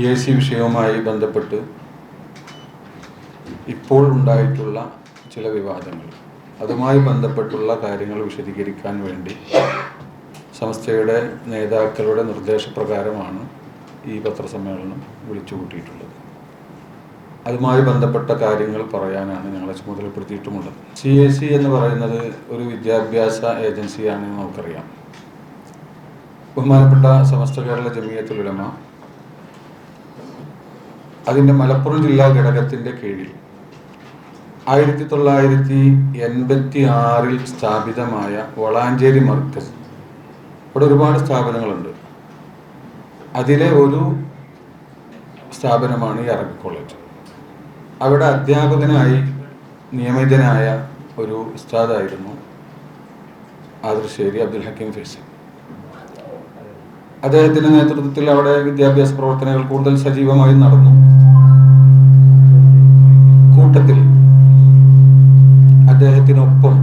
CAC വിഷയവുമായി ബന്ധപ്പെട്ട് ഇപ്പോൾ ഉണ്ടായിട്ടുള്ള ചില വിവാദങ്ങൾ, അതുമായി ബന്ധപ്പെട്ടുള്ള കാര്യങ്ങൾ വിശദീകരിക്കാൻ വേണ്ടി സമസ്തയുടെ നേതാക്കളുടെ നിർദ്ദേശപ്രകാരമാണ് ഈ പത്രസമ്മേളനം വിളിച്ചുകൂട്ടിയിട്ടുള്ളത്. അതുമായി ബന്ധപ്പെട്ട കാര്യങ്ങൾ പറയാനാണ് ഞങ്ങളെ ചുമതലപ്പെടുത്തിയിട്ടുമുള്ളത്. CAC എന്ന് പറയുന്നത് ഒരു വിദ്യാഭ്യാസ ഏജൻസിയാണെന്ന് നമുക്കറിയാം. ബഹുമാനപ്പെട്ട സമസ്ത കേരള ജമിയത്തുൽ ഉലമ അതിൻ്റെ മലപ്പുറം ജില്ലാ ഘടകത്തിൻ്റെ കീഴിൽ 1986 സ്ഥാപിതമായ വളാഞ്ചേരി മർക്കസ്, ഇവിടെ ഒരുപാട് സ്ഥാപനങ്ങളുണ്ട്. അതിലെ ഒരു സ്ഥാപനമാണ് ഈ അറബിക് കോളേജ്. അവിടെ അധ്യാപകനായി നിയമിതനായ ഒരു ഉസ്താദായിരുന്നു ആദർശേരി അബ്ദുൽ ഹക്കീം ഫൈസി. അദ്ദേഹത്തിൻ്റെ നേതൃത്വത്തിൽ അവിടെ വിദ്യാഭ്യാസ പ്രവർത്തനങ്ങൾ കൂടുതൽ സജീവമായി നടന്നു. കൂട്ടത്തിൽ അദ്ദേഹത്തിനൊപ്പം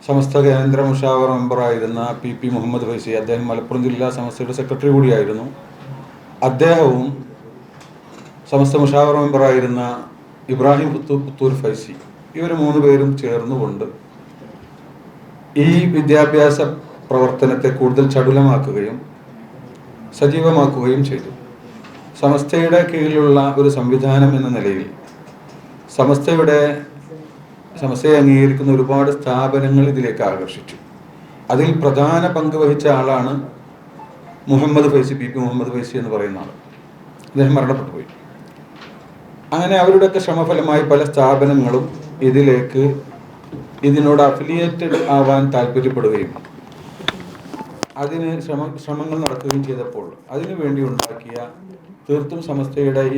സമസ്ത കേന്ദ്ര മുഷാവറ മെമ്പറായിരുന്ന PP മുഹമ്മദ് ഫൈസി, അദ്ദേഹം മലപ്പുറം ജില്ലാ സമസ്തയുടെ സെക്രട്ടറി കൂടിയായിരുന്നു. അദ്ദേഹവും സമസ്ത മുഷാവറ മെമ്പറായിരുന്ന ഇബ്രാഹിം പുത്തൂർ ഫൈസി, ഇവർ 3 പേരും ചേർന്നുകൊണ്ട് ഈ വിദ്യാഭ്യാസ പ്രവർത്തനത്തെ കൂടുതൽ ചടുലമാക്കുകയും സജീവമാക്കുകയും ചെയ്തു. സമസ്തയുടെ കീഴിലുള്ള ഒരു സംവിധാനം എന്ന നിലയിൽ സമസ്തയെ അംഗീകരിക്കുന്ന ഒരുപാട് സ്ഥാപനങ്ങൾ ഇതിലേക്ക് ആകർഷിച്ചു. അതിൽ പ്രധാന പങ്ക് വഹിച്ച ആളാണ് മുഹമ്മദ് ഫൈസി, PP മുഹമ്മദ് ഫൈസി എന്ന് പറയുന്ന ആൾ. അദ്ദേഹം മരണപ്പെട്ടു പോയി. അങ്ങനെ അവരുടെയൊക്കെ ശ്രമഫലമായി പല സ്ഥാപനങ്ങളും ഇതിനോട് അഫിലിയേറ്റഡ് ആവാൻ താല്പര്യപ്പെടുകയും അതിന് ശ്രമങ്ങൾ നടക്കുകയും ചെയ്തപ്പോൾ അതിനു വേണ്ടി ഉണ്ടാക്കിയ, തീർത്തും സമസ്തയുടെ ഈ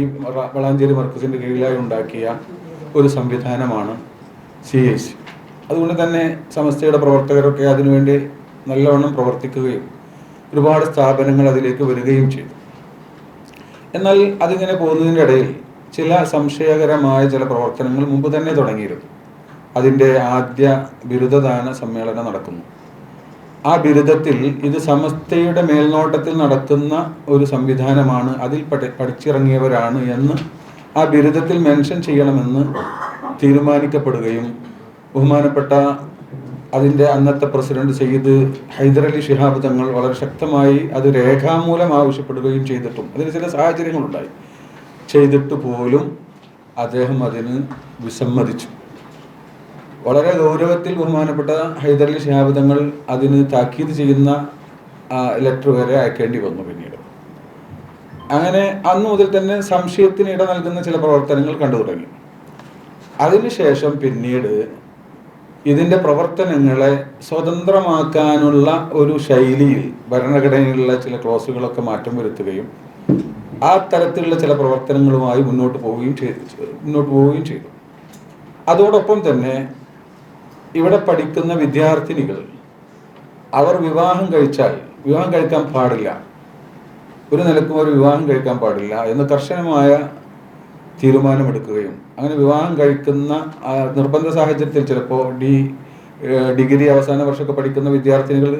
വളാഞ്ചേരി മർക്കസിൻ്റെ കീഴിലായി ഉണ്ടാക്കിയ ഒരു സംവിധാനമാണ് CAC. അതുകൊണ്ട് തന്നെ സമസ്തയുടെ പ്രവർത്തകരൊക്കെ അതിനുവേണ്ടി നല്ലവണ്ണം പ്രവർത്തിക്കുകയും ഒരുപാട് സ്ഥാപനങ്ങൾ അതിലേക്ക് വരികയും ചെയ്തു. എന്നാൽ അതിങ്ങനെ പോകുന്നതിൻ്റെ ഇടയിൽ ചില സംശയകരമായ ചില പ്രവർത്തനങ്ങൾ മുമ്പ് തന്നെ തുടങ്ങിയിരുന്നു. അതിൻ്റെ ആദ്യ ബിരുദദാന സമ്മേളനം നടക്കുന്നു. ആ ബിരുദത്തിൽ ഇത് സമസ്തയുടെ മേൽനോട്ടത്തിൽ നടക്കുന്ന ഒരു സംവിധാനമാണ്, അതിൽ പഠിച്ചിറങ്ങിയവരാണ് എന്ന് ആ ബിരുദത്തിൽ മെൻഷൻ ചെയ്യണമെന്ന് തീരുമാനിക്കപ്പെടുകയും ബഹുമാനപ്പെട്ട അതിൻ്റെ അന്നത്തെ പ്രസിഡന്റ് സയ്യിദ് ഹൈദരലി ശിഹാബ് തങ്ങൾ വളരെ ശക്തമായി അത് രേഖാമൂലം ആവശ്യപ്പെടുകയും ചെയ്തിട്ടും അതിന് ചില സാഹചര്യങ്ങളുണ്ടായി. ചെയ്തിട്ട് പോലും അദ്ദേഹം അതിന് വിസമ്മതിച്ചു. വളരെ ഗൗരവത്തിൽ ബഹുമാനപ്പെട്ട ഹൈദരലി ശിഹാബ് തങ്ങൾ അതിന് താക്കീത് ചെയ്യുന്ന ലെറ്റർ വരെ അയക്കേണ്ടി വന്നു. പിന്നീട് അങ്ങനെ അന്നു മുതൽ തന്നെ സംശയത്തിന് ഇട നൽകുന്ന ചില പ്രവർത്തനങ്ങൾ കണ്ടു തുടങ്ങി. അതിനുശേഷം പിന്നീട് ഇതിൻ്റെ പ്രവർത്തനങ്ങളെ സ്വതന്ത്രമാക്കാനുള്ള ഒരു ശൈലിയിൽ ഭരണഘടനയിലുള്ള ചില ക്ലോസുകളൊക്കെ മാറ്റം വരുത്തുകയും ആ തരത്തിലുള്ള ചില പ്രവർത്തനങ്ങളുമായി മുന്നോട്ട് പോവുകയും ചെയ്തു. അതോടൊപ്പം തന്നെ ഇവിടെ പഠിക്കുന്ന വിദ്യാർത്ഥിനികൾ അവർ വിവാഹം കഴിക്കാൻ പാടില്ല, ഒരു നിലക്കും അവർ വിവാഹം കഴിക്കാൻ പാടില്ല എന്ന് കർശനമായ തീരുമാനമെടുക്കുകയും അങ്ങനെ വിവാഹം കഴിക്കുന്ന നിർബന്ധ സാഹചര്യത്തിൽ ചിലപ്പോൾ ഡിഗ്രി അവസാന വർഷമൊക്കെ പഠിക്കുന്ന വിദ്യാർത്ഥിനികൾ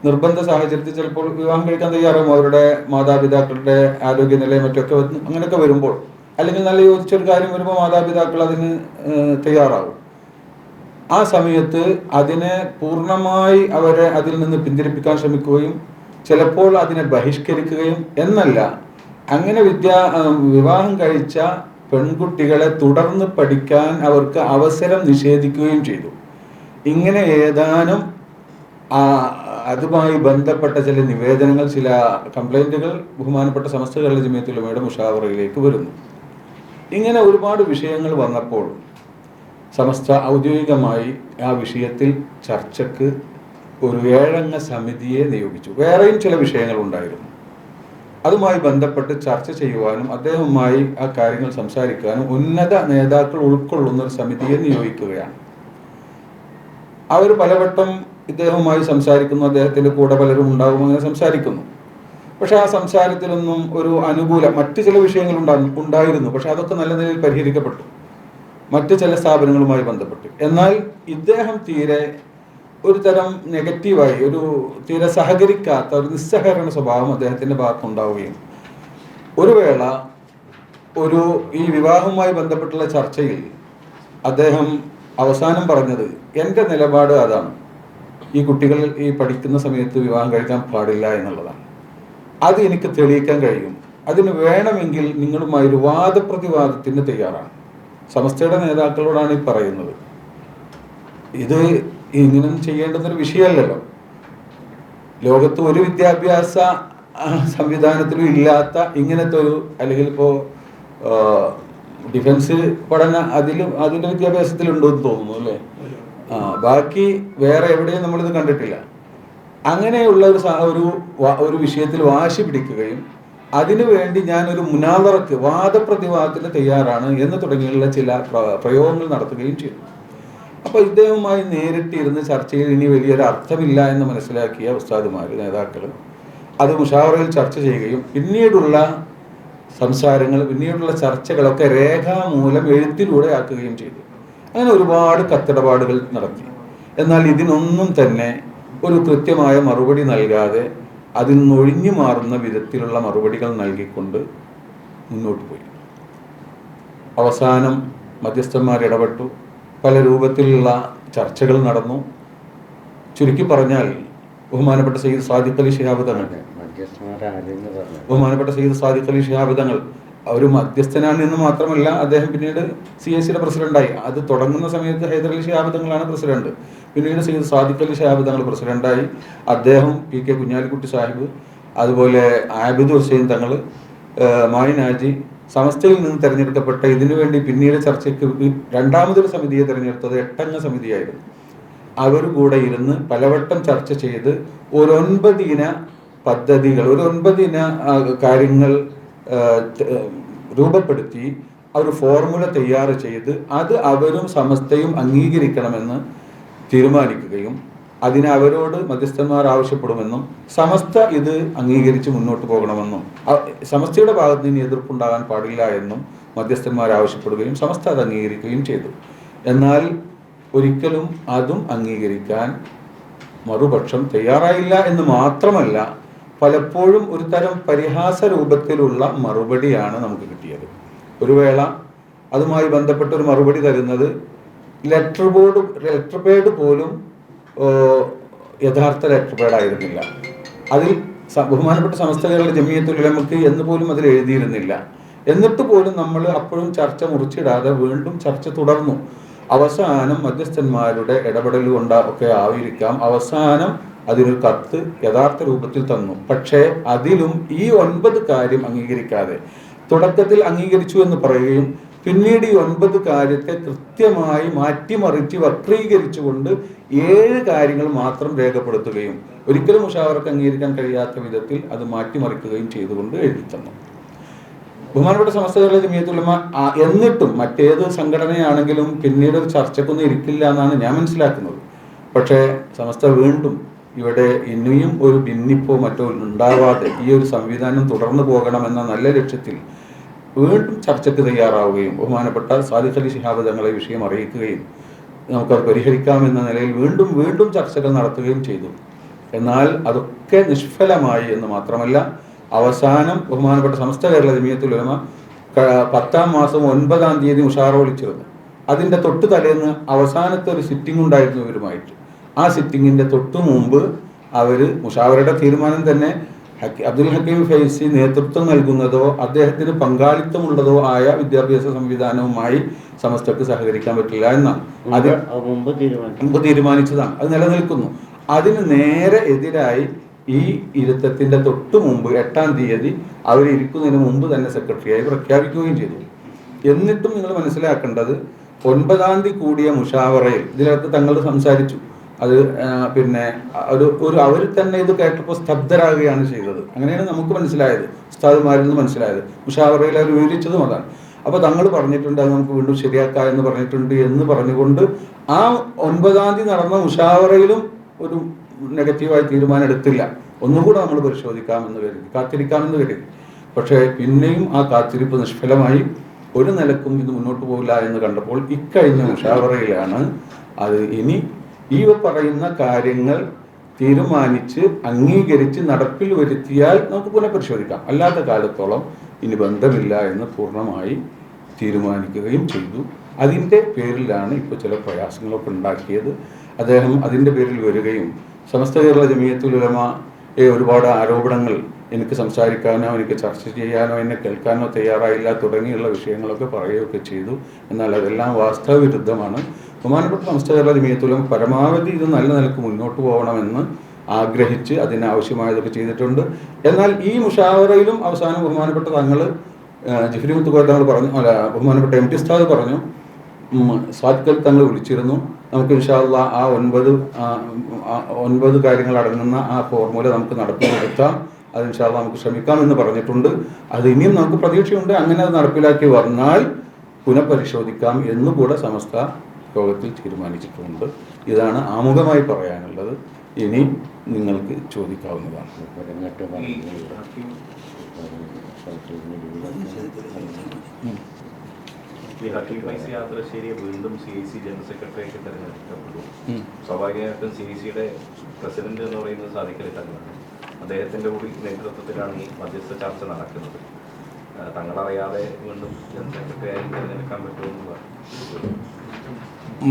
നിർബന്ധ സാഹചര്യത്തിൽ ചിലപ്പോൾ വിവാഹം കഴിക്കാൻ തയ്യാറാകും. അവരുടെ മാതാപിതാക്കളുടെ ആരോഗ്യനിലയും മറ്റൊക്കെ അങ്ങനെയൊക്കെ വരുമ്പോൾ, അല്ലെങ്കിൽ നല്ല യോജിച്ചൊരു കാര്യം വരുമ്പോൾ മാതാപിതാക്കൾ അതിന് തയ്യാറാവും. ആ സമയത്ത് അതിനെ പൂർണ്ണമായി അവരെ അതിൽ നിന്ന് പിന്തിരിപ്പിക്കാൻ ശ്രമിക്കുകയും ചിലപ്പോൾ അതിനെ ബഹിഷ്കരിക്കുകയും എന്നല്ല, അങ്ങനെ വിവാഹം കഴിച്ച പെൺകുട്ടികളെ തുടർന്ന് പഠിക്കാൻ അവർക്ക് അവസരം നിഷേധിക്കുകയും ചെയ്തു. ഇങ്ങനെ ഏതാനും അതുമായി ബന്ധപ്പെട്ട ചില നിവേദനങ്ങൾ, ചില കംപ്ലൈൻറ്റുകൾ ബഹുമാനപ്പെട്ട സമസ്ത കേരള ജമിയത്തുൽ ഉലമയുടെ മുഷാവറയിലേക്ക് വരുന്നു. ഇങ്ങനെ ഒരുപാട് വിഷയങ്ങൾ വന്നപ്പോൾ സമസ്ത ഔദ്യോഗികമായി ആ വിഷയത്തിൽ ചർച്ചയ്ക്ക് ഒരു 7 അംഗ സമിതിയെ നിയോഗിച്ചു. വേറെയും ചില വിഷയങ്ങൾ ഉണ്ടായിരുന്നു. അതുമായി ബന്ധപ്പെട്ട് ചർച്ച ചെയ്യുവാനും അദ്ദേഹവുമായി ആ കാര്യങ്ങൾ സംസാരിക്കാനും ഉന്നത നേതാക്കൾ ഉൾക്കൊള്ളുന്ന ഒരു സമിതിയെ നിയോഗിക്കുകയാണ്. അവർ പലവട്ടം ഇദ്ദേഹവുമായി സംസാരിക്കുന്നു, അദ്ദേഹത്തിൻ്റെ കൂടെ പലരും ഉണ്ടാകും, അങ്ങനെ സംസാരിക്കുന്നു. പക്ഷെ ആ സംസാരത്തിലൊന്നും ഒരു മറ്റു ചില വിഷയങ്ങൾ ഉണ്ടായിരുന്നു. പക്ഷെ അതൊക്കെ നല്ല നിലയിൽ പരിഹരിക്കപ്പെട്ടു മറ്റ് ചില സ്ഥാപനങ്ങളുമായി ബന്ധപ്പെട്ട്. എന്നാൽ ഇദ്ദേഹം തീരെ ഒരു തരം നെഗറ്റീവായി, തീരെ സഹകരിക്കാത്ത ഒരു നിസ്സഹകരണ സ്വഭാവം അദ്ദേഹത്തിൻ്റെ ഭാഗത്തുണ്ടാവുകയും ഒരു വേള ഈ വിവാഹവുമായി ബന്ധപ്പെട്ടുള്ള ചർച്ചയിൽ അദ്ദേഹം അവസാനം പറഞ്ഞത്, എൻ്റെ നിലപാട് അതാണ്, ഈ കുട്ടികൾ ഈ പഠിക്കുന്ന സമയത്ത് വിവാഹം കഴിക്കാൻ പാടില്ല എന്നുള്ളതാണ്. അത് എനിക്ക് തെളിയിക്കാൻ കഴിയും, അതിന് വേണമെങ്കിൽ നിങ്ങളുമായി ഒരു വാദപ്രതിവാദത്തിന് തയ്യാറാണ്. സമസ്തയുടെ നേതാക്കളോടാണ് ഈ പറയുന്നത്. ഇത് ഇങ്ങനെ ചെയ്യേണ്ടുന്നൊരു വിഷയമല്ലല്ലോ. ലോകത്ത് ഒരു വിദ്യാഭ്യാസ സംവിധാനത്തിലും ഇല്ലാത്ത ഇങ്ങനത്തെ ഒരു, അല്ലെങ്കിൽ ഇപ്പോൾ ഡിഫൻസ് പഠന അതിൻ്റെ വിദ്യാഭ്യാസത്തിലുണ്ടോ എന്ന് തോന്നുന്നു അല്ലേ? ബാക്കി വേറെ എവിടെയും നമ്മളിത് കണ്ടിട്ടില്ല. അങ്ങനെയുള്ള ഒരു വിഷയത്തിൽ വാശി പിടിക്കുകയും അതിനു വേണ്ടി ഞാനൊരു മുനാദറക്ക്, വാദപ്രതിവാദത്തിന് തയ്യാറാണ് എന്ന് തുടങ്ങിയുള്ള ചില പ്രയോഗങ്ങൾ നടത്തുകയും ചെയ്തു. അപ്പോൾ ഇദ്ദേഹവുമായി നേരിട്ടിരുന്ന് ചർച്ചയിൽ ഇനി വലിയൊരു അർത്ഥമില്ല എന്ന് മനസ്സിലാക്കിയ ഉസ്താദുമാർ, നേതാക്കൾ അത് മുഷാവറയിൽ ചർച്ച ചെയ്യുകയും പിന്നീടുള്ള സംസാരങ്ങൾ, പിന്നീടുള്ള ചർച്ചകളൊക്കെ രേഖാമൂലം എഴുത്തിലൂടെ ആക്കുകയും ചെയ്തു. അങ്ങനെ ഒരുപാട് കത്തിടപാടുകൾ നടത്തി. എന്നാൽ ഇതിനൊന്നും തന്നെ ഒരു കൃത്യമായ മറുപടി നൽകാതെ അതിൽ നിന്നൊഴിഞ്ഞു മാറുന്ന വിധത്തിലുള്ള മറുപടികൾ നൽകിക്കൊണ്ട് മുന്നോട്ട് പോയി. അവസാനം മധ്യസ്ഥന്മാർ ഇടപെട്ടു, പല രൂപത്തിലുള്ള ചർച്ചകൾ നടന്നു. ചുരുക്കി പറഞ്ഞാൽ ബഹുമാനപ്പെട്ട സയ്യിദ് സാദിഖ് അലി ശിഹാബ് തങ്ങൾ, ബഹുമാനപ്പെട്ട സയ്യിദ് സാദിഖ് അലി ശിഹാബ് തങ്ങൾ ഒരു മധ്യസ്ഥനാണ് എന്ന് മാത്രമല്ല, അദ്ദേഹം പിന്നീട് CACയുടെ പ്രസിഡന്റായി. അത് തുടങ്ങുന്ന സമയത്ത് ഹൈദർ അലി ശിഹാബ് തങ്ങളാണ് പ്രസിഡന്റ്. പിന്നീട് സയ്യിദ് സാദിഖ് അലി ശിഹാബ് തങ്ങൾ പ്രസിഡന്റായി. അദ്ദേഹം PK കുഞ്ഞാലിക്കുട്ടി സാഹിബ്, അതുപോലെ ആബിദ് ഹുസൈൻ തങ്ങൾ, മായിൻ ഹാജി, സമസ്തയിൽ നിന്ന് തിരഞ്ഞെടുക്കപ്പെട്ട, ഇതിനു വേണ്ടി പിന്നീട് ചർച്ചയ്ക്ക് രണ്ടാമതൊരു സമിതിയെ തിരഞ്ഞെടുത്തത് 8-അംഗ സമിതിയായിരുന്നു. അവർ കൂടെ ഇരുന്ന് പലവട്ടം ചർച്ച ചെയ്ത് ഒരു 9 ഇന പദ്ധതികൾ, ഒരു 9 ഇന കാര്യങ്ങൾ രൂപപ്പെടുത്തി ഒരു ഫോർമുല തയ്യാർ ചെയ്ത് അത് അവരും സമസ്തയും അംഗീകരിക്കണമെന്ന് തീരുമാനിക്കുകയും അതിന് അവരോട് മധ്യസ്ഥന്മാർ ആവശ്യപ്പെടുമെന്നും സമസ്ത ഇത് അംഗീകരിച്ച് മുന്നോട്ട് പോകണമെന്നും സമസ്തയുടെ ഭാഗത്ത് നിന്ന് എതിർപ്പുണ്ടാകാൻ പാടില്ല എന്നും മധ്യസ്ഥന്മാർ ആവശ്യപ്പെടുകയും സമസ്ത അത് അംഗീകരിക്കുകയും ചെയ്തു. എന്നാൽ ഒരിക്കലും അതും അംഗീകരിക്കാൻ മറുപക്ഷം തയ്യാറായില്ല എന്ന് മാത്രമല്ല, പലപ്പോഴും ഒരു തരം പരിഹാസ രൂപത്തിലുള്ള മറുപടിയാണ് നമുക്ക് കിട്ടിയത്. ഒരു വേള അതുമായി ബന്ധപ്പെട്ട ഒരു മറുപടി തരുന്നത് ലെറ്റർ പേഡ് പോലും യഥാർത്ഥ ലെറ്റർ പേഡായിരുന്നില്ല. അതിൽ ബഹുമാനപ്പെട്ട സമസ്ത കേരള ജമിയത്തുൽ ഉലമക്ക് എന്ന് പോലും അതിൽ എഴുതിയിരുന്നില്ല. എന്നിട്ട് പോലും നമ്മൾ അപ്പോഴും ചർച്ച മുറിച്ചിടാതെ വീണ്ടും ചർച്ച തുടർന്നു. അവസാനം മധ്യസ്ഥന്മാരുടെ ഇടപെടൽ ഒക്കെ ആയിരിക്കാം, അവസാനം അതിനൊരു കത്ത് യഥാർത്ഥ രൂപത്തിൽ തന്നു. പക്ഷേ അതിലും ഈ 9 കാര്യം അംഗീകരിക്കാതെ, തുടക്കത്തിൽ അംഗീകരിച്ചു എന്ന് പറയുകയും പിന്നീട് ഈ 9 കാര്യത്തെ കൃത്യമായി മാറ്റിമറിച്ച് വക്രീകരിച്ചുകൊണ്ട് 7 കാര്യങ്ങൾ മാത്രം രേഖപ്പെടുത്തുകയും ഒരിക്കലും മുഷാവറക്ക് അംഗീകരിക്കാൻ കഴിയാത്ത വിധത്തിൽ അത് മാറ്റിമറിക്കുകയും ചെയ്തുകൊണ്ട് എഴുതി തന്നു. ബഹുമാനപ്പെട്ട സമസ്ത കേരള ജമിയത്തുൽ ഉലമ എന്നിട്ടും മറ്റേത് സംഘടനയാണെങ്കിലും പിന്നീട് ഒരു ചർച്ചക്കൊന്നും ഇരിക്കില്ല എന്നാണ് ഞാൻ മനസ്സിലാക്കുന്നത്. പക്ഷേ സമസ്ത വീണ്ടും ഇവിടെ ഇനിയും ഒരു ഭിന്നിപ്പോ മറ്റോ ഉണ്ടാവാതെ ഈ ഒരു സംവിധാനം തുടർന്നു പോകണമെന്ന നല്ല ലക്ഷ്യത്തിൽ വീണ്ടും ചർച്ചയ്ക്ക് തയ്യാറാവുകയും ബഹുമാനപ്പെട്ട സാദിഖ് അലി ശിഹാബ് തങ്ങളെ വിഷയം അറിയിക്കുകയും നമുക്കത് പരിഹരിക്കാമെന്ന നിലയിൽ വീണ്ടും ചർച്ചകൾ നടത്തുകയും ചെയ്തു. എന്നാൽ അതൊക്കെ നിഷ്ഫലമായി എന്ന് മാത്രമല്ല, അവസാനം ബഹുമാനപ്പെട്ട സമസ്ത കേരള ജമിയത്തുൽ ഉലമ 10-ാം മാസം 9-ാം തീയതി മുഷാവറ വിളിച്ചിരുന്നു. അതിൻ്റെ തൊട്ട് തലേന്ന് അവസാനത്തെ ഒരു സിറ്റിംഗ് ഉണ്ടായിരുന്നു ഇവരുമായിട്ട്. ആ സിറ്റിങ്ങിൻ്റെ തൊട്ടു മുമ്പ് അവർ മുഷാവറയുടെ തീരുമാനം തന്നെ അബ്ദുൽ ഹക്കീം ഫൈസി നേതൃത്വം നൽകുന്നതോ അദ്ദേഹത്തിന് പങ്കാളിത്തമുള്ളതോ ആയ വിദ്യാഭ്യാസ സംവിധാനവുമായി സമസ്തക്ക് സഹകരിക്കാൻ പറ്റില്ല എന്നാണ് അത് മുമ്പ് തീരുമാനിച്ചതാണ്. അത് നിലനിൽക്കുന്നു. അതിന് നേരെ എതിരായി ഈ ഇരുത്തത്തിന്റെ തൊട്ടു മുമ്പ് 8-ാം തീയതി അവരിയ്ക്കുന്നതിന് മുമ്പ് തന്നെ സെക്രട്ടറിയായി പ്രഖ്യാപിക്കുകയും ചെയ്തു. എന്നിട്ടും നിങ്ങൾ മനസ്സിലാക്കേണ്ടത് 9-ാം തീയതി കൂടിയ മുഷാവറയിൽ ഇതിനകത്ത് തങ്ങൾ സംസാരിച്ചു. അത് പിന്നെ അവർ തന്നെ ഇത് കേട്ടപ്പോൾ സ്തബ്ധരാകുകയാണ് ചെയ്തത്. അങ്ങനെയാണ് നമുക്ക് മനസ്സിലായത്, ഉസ്താദുമാരിൽ നിന്ന് മനസ്സിലായത്. മുഷാവറയിൽ അവർ വിവരിച്ചതും അതാണ്. അപ്പോൾ തങ്ങൾ പറഞ്ഞിട്ടുണ്ട് അത് നമുക്ക് വീണ്ടും ശരിയാക്കാം എന്ന് പറഞ്ഞിട്ടുണ്ട് എന്ന് പറഞ്ഞുകൊണ്ട് ആ 9-ാം തീയതി നടന്ന മുഷാവറയിലും ഒരു നെഗറ്റീവായി തീരുമാനം എടുത്തില്ല. ഒന്നുകൂടെ നമ്മൾ പരിശോധിക്കാമെന്ന് കരുതി, കാത്തിരിക്കാമെന്ന് കരുതി. പക്ഷേ പിന്നെയും ആ കാത്തിരിപ്പ് നിഷ്ഫലമായി. ഒരു നിലക്കും ഇത് മുന്നോട്ട് പോകില്ല എന്ന് കണ്ടപ്പോൾ ഇക്കഴിഞ്ഞ മുഷാവറയിലാണ് അത് ഇനി ഈ പറയുന്ന കാര്യങ്ങൾ തീരുമാനിച്ച് അംഗീകരിച്ച് നടപ്പിൽ വരുത്തിയാൽ നമുക്ക് പുനഃപരിശോധിക്കാം, അല്ലാത്ത കാലത്തോളം ഇനി ബന്ധമില്ല എന്ന് പൂർണ്ണമായി തീരുമാനിക്കുകയും ചെയ്തു. അതിൻ്റെ പേരിലാണ് ഇപ്പോൾ ചില പ്രയാസങ്ങളൊക്കെ ഉണ്ടാക്കിയത്. അദ്ദേഹം അതിൻ്റെ പേരിൽ വരികയും സമസ്ത കേരള ജമിയത്തുൽ ഉലമയെ ഒരുപാട് ആരോപണങ്ങൾ എനിക്ക് സംസാരിക്കാനോ എനിക്ക് ചർച്ച ചെയ്യാനോ എന്നെ കേൾക്കാനോ തയ്യാറായില്ല തുടങ്ങിയുള്ള വിഷയങ്ങളൊക്കെ പറയുകയൊക്കെ ചെയ്തു. എന്നാൽ അതെല്ലാം വാസ്തവവിരുദ്ധമാണ്. ബഹുമാനപ്പെട്ട സമസ്ത കേരള ജമിയത്തുൽ ഉലമ പരമാവധി ഇത് നല്ല നിലക്ക് മുന്നോട്ട് പോകണമെന്ന് ആഗ്രഹിച്ച് അതിനാവശ്യമായതൊക്കെ ചെയ്തിട്ടുണ്ട്. എന്നാൽ ഈ മുഷാവറയിലും അവസാനം ബഹുമാനപ്പെട്ട തങ്ങൾ ജിഫ്രി മുത്തുക്കോയ തങ്ങൾ പറഞ്ഞു, അല്ല ബഹുമാനപ്പെട്ട എം ടി ഉസ്താദ് പറഞ്ഞു, സാദ്ഖൽ തങ്ങൾ വിളിച്ചിരുന്നു, നമുക്ക് ഇൻഷാ അല്ലാഹ് ആ 9 കാര്യങ്ങൾ അടങ്ങുന്ന ആ ഫോർമുല നമുക്ക് നടപ്പിലെടുത്താം, അത് ഇൻഷാ അല്ലാഹ് നമുക്ക് ശ്രമിക്കാം എന്ന് പറഞ്ഞിട്ടുണ്ട്. അത് ഇനിയും നമുക്ക് പ്രതീക്ഷയുണ്ട്. അങ്ങനെ അത് നടപ്പിലാക്കി വന്നാൽ പുനഃപരിശോധിക്കാം എന്നുകൂടെ സമസ്ത യോഗത്തിൽ തീരുമാനിച്ചിട്ടുണ്ട്. ഇതാണ് ആമുഖമായി പറയാനുള്ളത്. ഇനി നിങ്ങൾക്ക് ചോദിക്കാവുന്നതാണ്. ഈ ഹക്കീം ഫൈസി യാത്രശ്ശേരിയെ വീണ്ടും CIC ജനറൽ സെക്രട്ടറിയായിട്ട് തെരഞ്ഞെടുക്കപ്പെട്ടു. സ്വാഭാവികമായിട്ടും CICയുടെ പ്രസിഡന്റ് എന്ന് പറയുന്നത് സാദിഖ് അലി തങ്ങളാണ്. അദ്ദേഹത്തിന്റെ കൂടി നേതൃത്വത്തിലാണ് ഈ മധ്യസ്ഥ ചർച്ച നടക്കുന്നത്. തങ്ങളറിയാതെ വീണ്ടും ജനറൽ സെക്രട്ടറിയായി തിരഞ്ഞെടുക്കാൻ പറ്റുമെന്ന്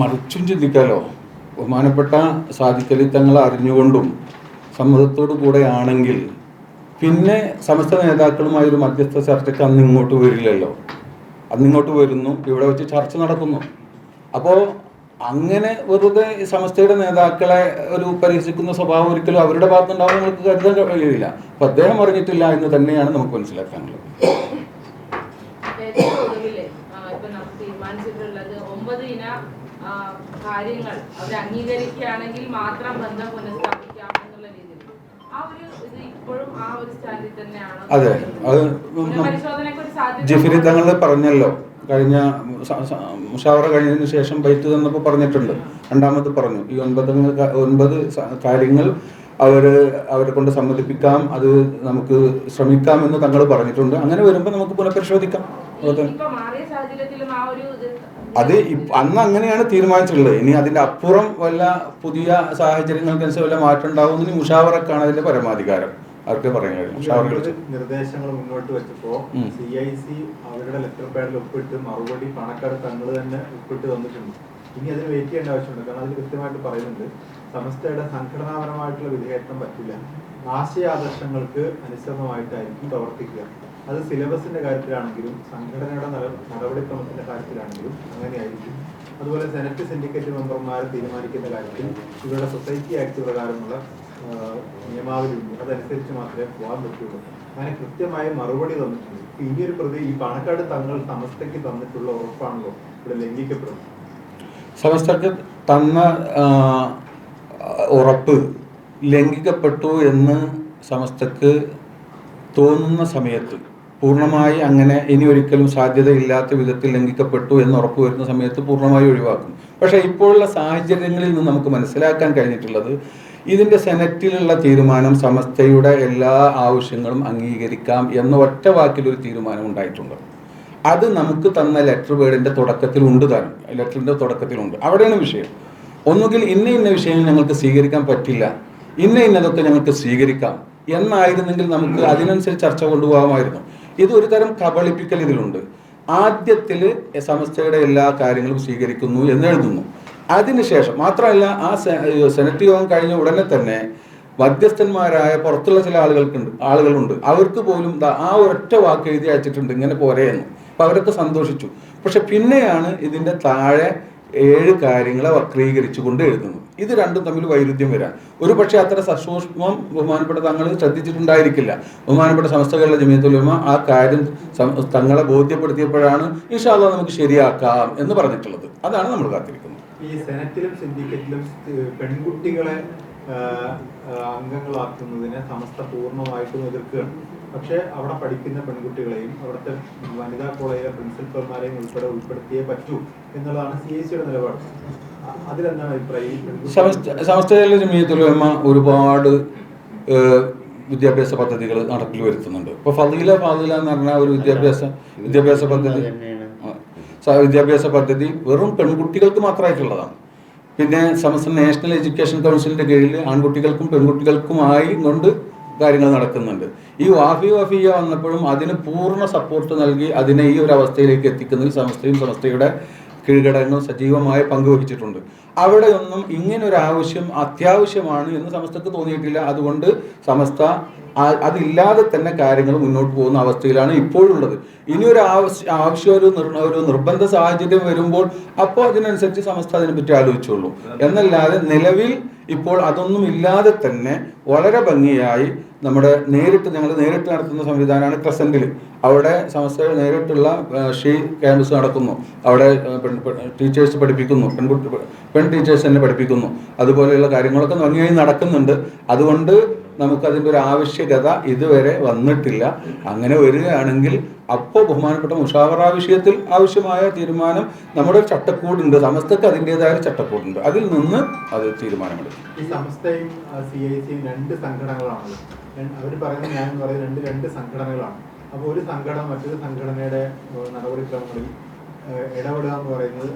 മറിച്ചും ചിന്തിക്കാലോ. ബഹുമാനപ്പെട്ട സാദിഖ് അലി തങ്ങളെ അറിഞ്ഞുകൊണ്ടും സമ്മതത്തോടു കൂടെ ആണെങ്കിൽ പിന്നെ സമസ്ത നേതാക്കളുമായി ഒരു മധ്യസ്ഥ ചർച്ചയ്ക്ക് അന്ന് ഇങ്ങോട്ട് വരില്ലല്ലോ. അന്നിങ്ങോട്ട് വരുന്നു, ഇവിടെ വെച്ച് ചർച്ച നടക്കുന്നു. അപ്പോൾ അങ്ങനെ വെറുതെ ഈ സമസ്തയുടെ നേതാക്കളെ ഒരു പരിഹസിക്കുന്ന സ്വഭാവം ഒരിക്കലും അവരുടെ ഭാഗത്തുണ്ടാവും നമുക്ക് കരുതാൻ കഴിയില്ല. അപ്പം അദ്ദേഹം അറിഞ്ഞിട്ടില്ല എന്ന് തന്നെയാണ് നമുക്ക് മനസ്സിലാക്കാനുള്ളത്. കാര്യങ്ങൾ അവർ അംഗീകരിക്കുകയാണെങ്കിൽ മാത്രം ബന്ധം പുനഃസ്ഥാപിക്കാം എന്നുള്ള രീതിയിൽ അതെ, അത് ജിഫ്രി തങ്ങൾ പറഞ്ഞല്ലോ. കഴിഞ്ഞ മുഷാവറ കഴിഞ്ഞതിന് ശേഷം ബൈറ്റ് തന്നപ്പോൾ പറഞ്ഞിട്ടുണ്ട്. രണ്ടാമത് പറഞ്ഞു ഈ 9 കാര്യങ്ങൾ അവരെ കൊണ്ട് സമ്മതിപ്പിക്കാം, അത് നമുക്ക് ശ്രമിക്കാം എന്ന് തങ്ങൾ പറഞ്ഞിട്ടുണ്ട്. അങ്ങനെ വരുമ്പോൾ നമുക്ക് പുനഃപരിശോധിക്കാം. അത് അന്ന് അങ്ങനെയാണ് തീരുമാനിച്ചിട്ടുള്ളത്. ഇനി അതിന്റെ അപ്പുറം വല്ല പുതിയ സാഹചര്യങ്ങൾക്കനുസരിച്ച് വല്ല മാറ്റം ഉണ്ടാവുന്നതിന് മുഷാവറക്കാണ് അതിന്റെ പരമാധികാരം. അവർക്ക് പറയാൻ നിർദ്ദേശങ്ങൾ മുന്നോട്ട് വെച്ചപ്പോ CIC അവരുടെ ലെറ്റർ പാഡിൽ ഒപ്പിട്ട് മറുപടി പണക്കാർ തങ്ങൾ തന്നെ ഒപ്പിട്ട് തന്നിട്ടുണ്ട്. ഇനി അതിന് വെയിറ്റ് ചെയ്യേണ്ട ആവശ്യമുണ്ട്. കാരണം അതിൽ കൃത്യമായിട്ട് പറയുന്നുണ്ട്, സമസ്തയുടെ സംഘടനാപരമായിട്ടുള്ള വിധേയത്വം പറ്റില്ല, ആശയാദർശങ്ങൾക്ക് അനുസൃതമായിട്ടായിരിക്കും പ്രവർത്തിക്കുക. അത് സിലബസിന്റെ കാര്യത്തിലാണെങ്കിലും സംഘടനയുടെ നടപടിക്രമത്തിന്റെ കാര്യത്തിലാണെങ്കിലും അങ്ങനെയായിരിക്കും. അതുപോലെ സെനറ്റ് സിൻഡിക്കേറ്റ് മെമ്പർമാരെ തീരുമാനിക്കുന്ന കാര്യത്തിൽ ഇവരുടെ സൊസൈറ്റി ആക്ട് പ്രകാരമുള്ള നിയമാവലി ഉണ്ട്, അതനുസരിച്ച് മാത്രമേ പോകാൻ പറ്റുള്ളൂ. അങ്ങനെ കൃത്യമായ മറുപടി തന്നിട്ടുണ്ട്. ഇനിയൊരു പ്രതി ഈ പാണക്കാട് തങ്ങൾ സമസ്തയ്ക്ക് തന്നിട്ടുള്ള ഉറപ്പാണല്ലോ ഇവിടെ ലംഘിക്കപ്പെടുന്നത്. സമസ്തക്ക് തന്ന ഉറപ്പ് ലംഘിക്കപ്പെട്ടു എന്ന് സമസ്തക്ക് തോന്നുന്ന സമയത്ത്, പൂർണ്ണമായി അങ്ങനെ ഇനി ഒരിക്കലും സാധ്യതയില്ലാത്ത വിധത്തിൽ ലംഘിക്കപ്പെട്ടു എന്ന് ഉറപ്പ് വരുന്ന സമയത്ത് പൂർണ്ണമായി ഒഴിവാക്കും. പക്ഷേ ഇപ്പോഴുള്ള സാഹചര്യങ്ങളിൽ നിന്ന് നമുക്ക് മനസ്സിലാക്കാൻ കഴിഞ്ഞിട്ടുള്ളത്, ഇതിൻ്റെ സെനറ്റിലുള്ള തീരുമാനം സമസ്തയുടെ എല്ലാ ആവശ്യങ്ങളും അംഗീകരിക്കാം എന്ന ഒറ്റ വാക്കിലൊരു തീരുമാനം ഉണ്ടായിട്ടുണ്ട്. അത് നമുക്ക് തന്ന ലെറ്റർ പേഡിൻ്റെ തുടക്കത്തിലുണ്ട് താനും, ലെറ്ററിൻ്റെ തുടക്കത്തിലുണ്ട്. അവിടെയാണ് വിഷയം. ഒന്നുകിൽ ഇന്ന വിഷയങ്ങൾ ഞങ്ങൾക്ക് സ്വീകരിക്കാൻ പറ്റില്ല, ഇന്നതൊക്കെ ഞങ്ങൾക്ക് സ്വീകരിക്കാം എന്നായിരുന്നെങ്കിൽ നമുക്ക് അതിനനുസരിച്ച് ചർച്ച കൊണ്ടുപോകാമായിരുന്നു. ഇത് ഒരു തരം കബളിപ്പിക്കൽ ഇതിലുണ്ട്. ആദ്യത്തിൽ സമസ്തയുടെ എല്ലാ കാര്യങ്ങളും സ്വീകരിക്കുന്നു എന്നെഴുതുന്നു. അതിനുശേഷം മാത്രമല്ല, ആ സെനറ്റ് യോഗം കഴിഞ്ഞ ഉടനെ തന്നെ മധ്യസ്ഥന്മാരായ പുറത്തുള്ള ചില ആളുകളുണ്ട്, അവർക്ക് പോലും ആ ഒരൊറ്റ വാക്ക് എഴുതി അയച്ചിട്ടുണ്ട് ഇങ്ങനെ പോരെയെന്ന്. അപ്പം അവരൊക്കെ സന്തോഷിച്ചു. പക്ഷെ പിന്നെയാണ് ഇതിൻ്റെ താഴെ 7 കാര്യങ്ങളെ വക്രീകരിച്ചു കൊണ്ട് എഴുതുന്നത്. ഇത് രണ്ടും തമ്മിൽ വൈരുദ്ധ്യം വരാൻ ഒരു പക്ഷേ അത്ര സസൂക്ഷ്മം ബഹുമാനപ്പെട്ട തങ്ങൾ ശ്രദ്ധിച്ചിട്ടുണ്ടായിരിക്കില്ല. ബഹുമാനപ്പെട്ട സമസ്ത കേരള ജമിയത്തുൽ ഉലമ ആ കാര്യം തങ്ങളെ ബോധ്യപ്പെടുത്തിയപ്പോഴാണ് ഇൻഷാ അല്ലാഹ് നമുക്ക് ശരിയാക്കാം എന്ന് പറഞ്ഞിട്ടുള്ളത്. അതാണ് നമ്മൾ കാത്തിരിക്കുന്നത്. ഈ സെനറ്റിലും സിൻഡിക്കേറ്റിലും പെൺകുട്ടികളെ അംഗങ്ങളാക്കുന്നതിനെ സമസ്ത പൂർണ്ണമായിട്ടും എതിർക്കുകയാണ്. പക്ഷെ അവിടെ പഠിക്കുന്ന പെൺകുട്ടികളെയും അവിടുത്തെ വനിതാ കോളേജിലെ പ്രിൻസിപ്പൽമാരെയും ഉൾപ്പെടുത്തിയേ പറ്റൂ എന്നുള്ളതാണ് CICയുടെ നിലപാട്. അതിലെന്താണ് അഭിപ്രായം? സമസ്ത കേരള ജമിയത്തുൽ ഉലമ ഒരുപാട് വിദ്യാഭ്യാസ പദ്ധതികൾ നടപ്പിൽ വരുത്തുന്നുണ്ട്. ഇപ്പോൾ ഫളീല എന്ന് പറഞ്ഞ ഒരു വിദ്യാഭ്യാസ പദ്ധതി വെറും പെൺകുട്ടികൾക്ക് മാത്രമായിട്ടുള്ളതാണ്. പിന്നെ സമസ്ത നാഷണൽ എഡ്യൂക്കേഷൻ കൗൺസിലിൻ്റെ കീഴിൽ ആൺകുട്ടികൾക്കും പെൺകുട്ടികൾക്കുമായി കൊണ്ട് കാര്യങ്ങൾ നടക്കുന്നുണ്ട്. ഈ വഫിയ വന്നപ്പോഴും അതിന് പൂർണ്ണ സപ്പോർട്ട് നൽകി അതിനെ ഈ ഒരു അവസ്ഥയിലേക്ക് എത്തിക്കുന്നതിൽ സമസ്തയുടെ കീഴ്ഘടകങ്ങൾ സജീവമായ പങ്കുവഹിച്ചിട്ടുണ്ട്. അവിടെയൊന്നും ഇങ്ങനൊരു ആവശ്യം അത്യാവശ്യമാണ് എന്ന് സമസ്തക്ക് തോന്നിയിട്ടില്ല. അതുകൊണ്ട് സമസ്ത അതില്ലാതെ തന്നെ കാര്യങ്ങൾ മുന്നോട്ട് പോകുന്ന അവസ്ഥയിലാണ് ഇപ്പോഴുള്ളത്. ഇനി ഒരു ആവശ്യം ഒരു നിർബന്ധ സാഹചര്യം വരുമ്പോൾ അപ്പോൾ അതിനനുസരിച്ച് സമസ്ത അതിനെപ്പറ്റി ആലോചിച്ചുള്ളൂ എന്നല്ലാതെ നിലവിൽ ഇപ്പോൾ അതൊന്നും ഇല്ലാതെ തന്നെ വളരെ ഭംഗിയായി നമ്മുടെ ഞങ്ങൾ നേരിട്ട് നടത്തുന്ന സംവിധാനമാണ് ക്രസൻറ്റിൽ. അവിടെ സമസ്ത നേരിട്ടുള്ള ക്യാമ്പസ് നടക്കുന്നു. അവിടെ ടീച്ചേഴ്സ് പഠിപ്പിക്കുന്നു, പെൺ ടീച്ചേഴ്സ് തന്നെ പഠിപ്പിക്കുന്നു. അതുപോലെയുള്ള കാര്യങ്ങളൊക്കെ ഭംഗിയായി നടക്കുന്നുണ്ട്. അതുകൊണ്ട് നമുക്കതിൻ്റെ ഒരു ആവശ്യകത ഇതുവരെ വന്നിട്ടില്ല. അങ്ങനെ വരികയാണെങ്കിൽ അപ്പോൾ ബഹുമാനപ്പെട്ട മുഷാവറ വിഷയത്തിൽ ആവശ്യമായ തീരുമാനം നമ്മുടെ ചട്ടക്കൂടുണ്ട്. സമസ്തക്ക് അതിൻ്റെതായ ചട്ടക്കൂടുണ്ട്. അതിൽ നിന്ന് അത് തീരുമാനമെടുക്കും. ഈ സമസ്തയും CIC-യും രണ്ട് സംഘടനകളാണല്ലോ. അവർ പറയുന്നത് ഞാൻ പറയുന്നത് രണ്ട് സംഘടനകളാണ്. അപ്പോൾ ഒരു സംഘടന മറ്റൊരു സംഘടനയുടെ നടപടിക്രമങ്ങളിൽ ഇടപെടുക എന്ന് പറയുന്നത്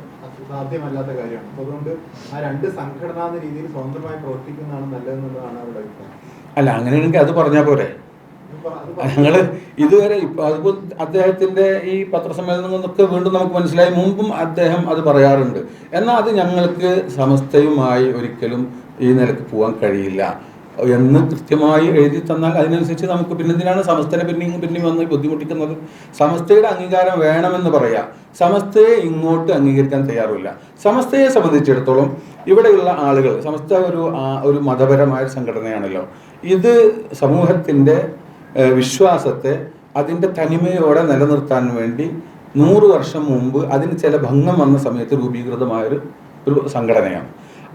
സാധ്യമല്ലാത്ത കാര്യമാണ്. അപ്പോൾ അതുകൊണ്ട് ആ രണ്ട് സംഘടന എന്ന രീതിയിൽ സ്വതന്ത്രമായി പ്രവർത്തിക്കുന്നതാണ് നല്ലതെന്നുള്ളതാണ് അവരുടെ അഭിപ്രായം. അല്ല, അങ്ങനെയാണെങ്കിൽ അത് പറഞ്ഞാൽ പോരെ. ഞങ്ങൾ ഇതുവരെ അതുപോലെ അദ്ദേഹത്തിൻ്റെ ഈ പത്രസമ്മേളനങ്ങളൊക്കെ വീണ്ടും നമുക്ക് മനസ്സിലായി. മുമ്പും അദ്ദേഹം അത് പറയാറുണ്ട്. എന്നാൽ അത് ഞങ്ങൾക്ക് സമസ്തയുമായി ഒരിക്കലും ഈ നിലക്ക് പോകാൻ കഴിയില്ല എന്ന് കൃത്യമായി എഴുതി തന്നാൽ അതിനനുസരിച്ച് നമുക്ക് പിന്നെന്തിനാണ് സമസ്തനെ പിന്നെയും വന്ന് ബുദ്ധിമുട്ടിക്കുന്നത്? സമസ്തയുടെ അംഗീകാരം വേണമെന്ന് പറയാം. സമസ്തയെ ഇങ്ങോട്ട് അംഗീകരിക്കാൻ തയ്യാറില്ല. സമസ്തയെ സംബന്ധിച്ചിടത്തോളം ഇവിടെയുള്ള ആളുകൾ, സമസ്ത ഒരു മതപരമായ സംഘടനയാണല്ലോ. ഇത് സമൂഹത്തിൻ്റെ വിശ്വാസത്തെ അതിൻ്റെ തനിമയോടെ നിലനിർത്താൻ വേണ്ടി 100 വർഷം മുമ്പ് അതിന് ചില ഭംഗം വന്ന സമയത്ത് രൂപീകൃതമായൊരു സംഘടനയാണ്.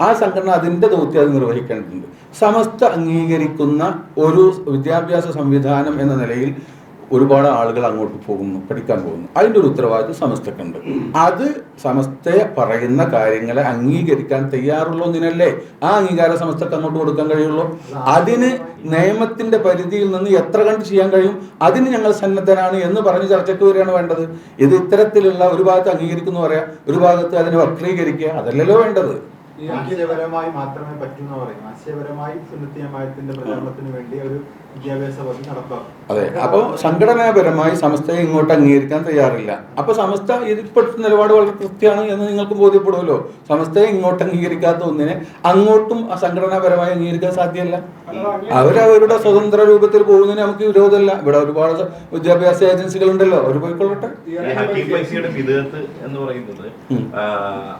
ആ സംഘടന അതിൻ്റെ ദൗത്യം അത് നിർവഹിക്കേണ്ടതുണ്ട്. സമസ്ത അംഗീകരിക്കുന്ന ഒരു വിദ്യാഭ്യാസ സംവിധാനം എന്ന നിലയിൽ ഒരുപാട് ആളുകൾ അങ്ങോട്ട് പോകുന്നു, പഠിക്കാൻ പോകുന്നു. അതിൻ്റെ ഒരു ഉത്തരവാദിത്വം സമസ്തക്കുണ്ട്. അത് സമസ്തയെ പറയുന്ന കാര്യങ്ങളെ അംഗീകരിക്കാൻ തയ്യാറുള്ളതിനല്ലേ ആ അംഗീകാര സമസ്തക്ക് അങ്ങോട്ട് കൊടുക്കാൻ കഴിയുള്ളൂ. അതിന് നിയമത്തിൻ്റെ പരിധിയിൽ നിന്ന് എത്ര കണ്ട് ചെയ്യാൻ കഴിയും അതിന് ഞങ്ങൾ സന്നദ്ധരാണ് എന്ന് പറഞ്ഞ് ചർച്ചയ്ക്ക് വരികയാണ് വേണ്ടത്. ഇത് ഇത്തരത്തിലുള്ള ഒരു ഭാഗത്ത് അംഗീകരിക്കുന്നു പറയാം, ഒരു ഭാഗത്ത് അതിനെ വക്രീകരിക്കുക, അതല്ലല്ലോ വേണ്ടത്. ആശയപരമായി മാത്രമേ പറ്റൂന്ന് പറയും. ആശയപരമായി സുന്നത്തിയമായത്തിന്റെ പ്രചാരണത്തിന് വേണ്ടി ഒരു വിദ്യാഭ്യാസ പദ്ധതി നടപ്പാക്കും. അതെ. അപ്പോൾ സംഘടനാപരമായി സമസ്തയെ ഇങ്ങോട്ട് അംഗീകരിക്കാൻ തയ്യാറില്ല. അപ്പോൾ സമസ്ത ഇതിൽപ്പെട്ട നിലപാട് വളരെ കൃത്യമാണ് എന്ന് നിങ്ങൾക്ക് ബോധ്യപ്പെടുമല്ലോ. സമസ്തയെ ഇങ്ങോട്ട് അംഗീകരിക്കാത്ത ഒന്നിനെ അങ്ങോട്ടും സംഘടനാപരമായി അംഗീകരിക്കാൻ സാധ്യമല്ല. അവരവരുടെ സ്വതന്ത്ര രൂപത്തിൽ പോകുന്നതിന് നമുക്ക് വിരോധമല്ല. ഇവിടെ ഒരുപാട് വിദ്യാഭ്യാസ ഏജൻസികളുണ്ടല്ലോ, അവർ പോയിക്കൊള്ളട്ടെ. എന്ന് പറയുന്നത്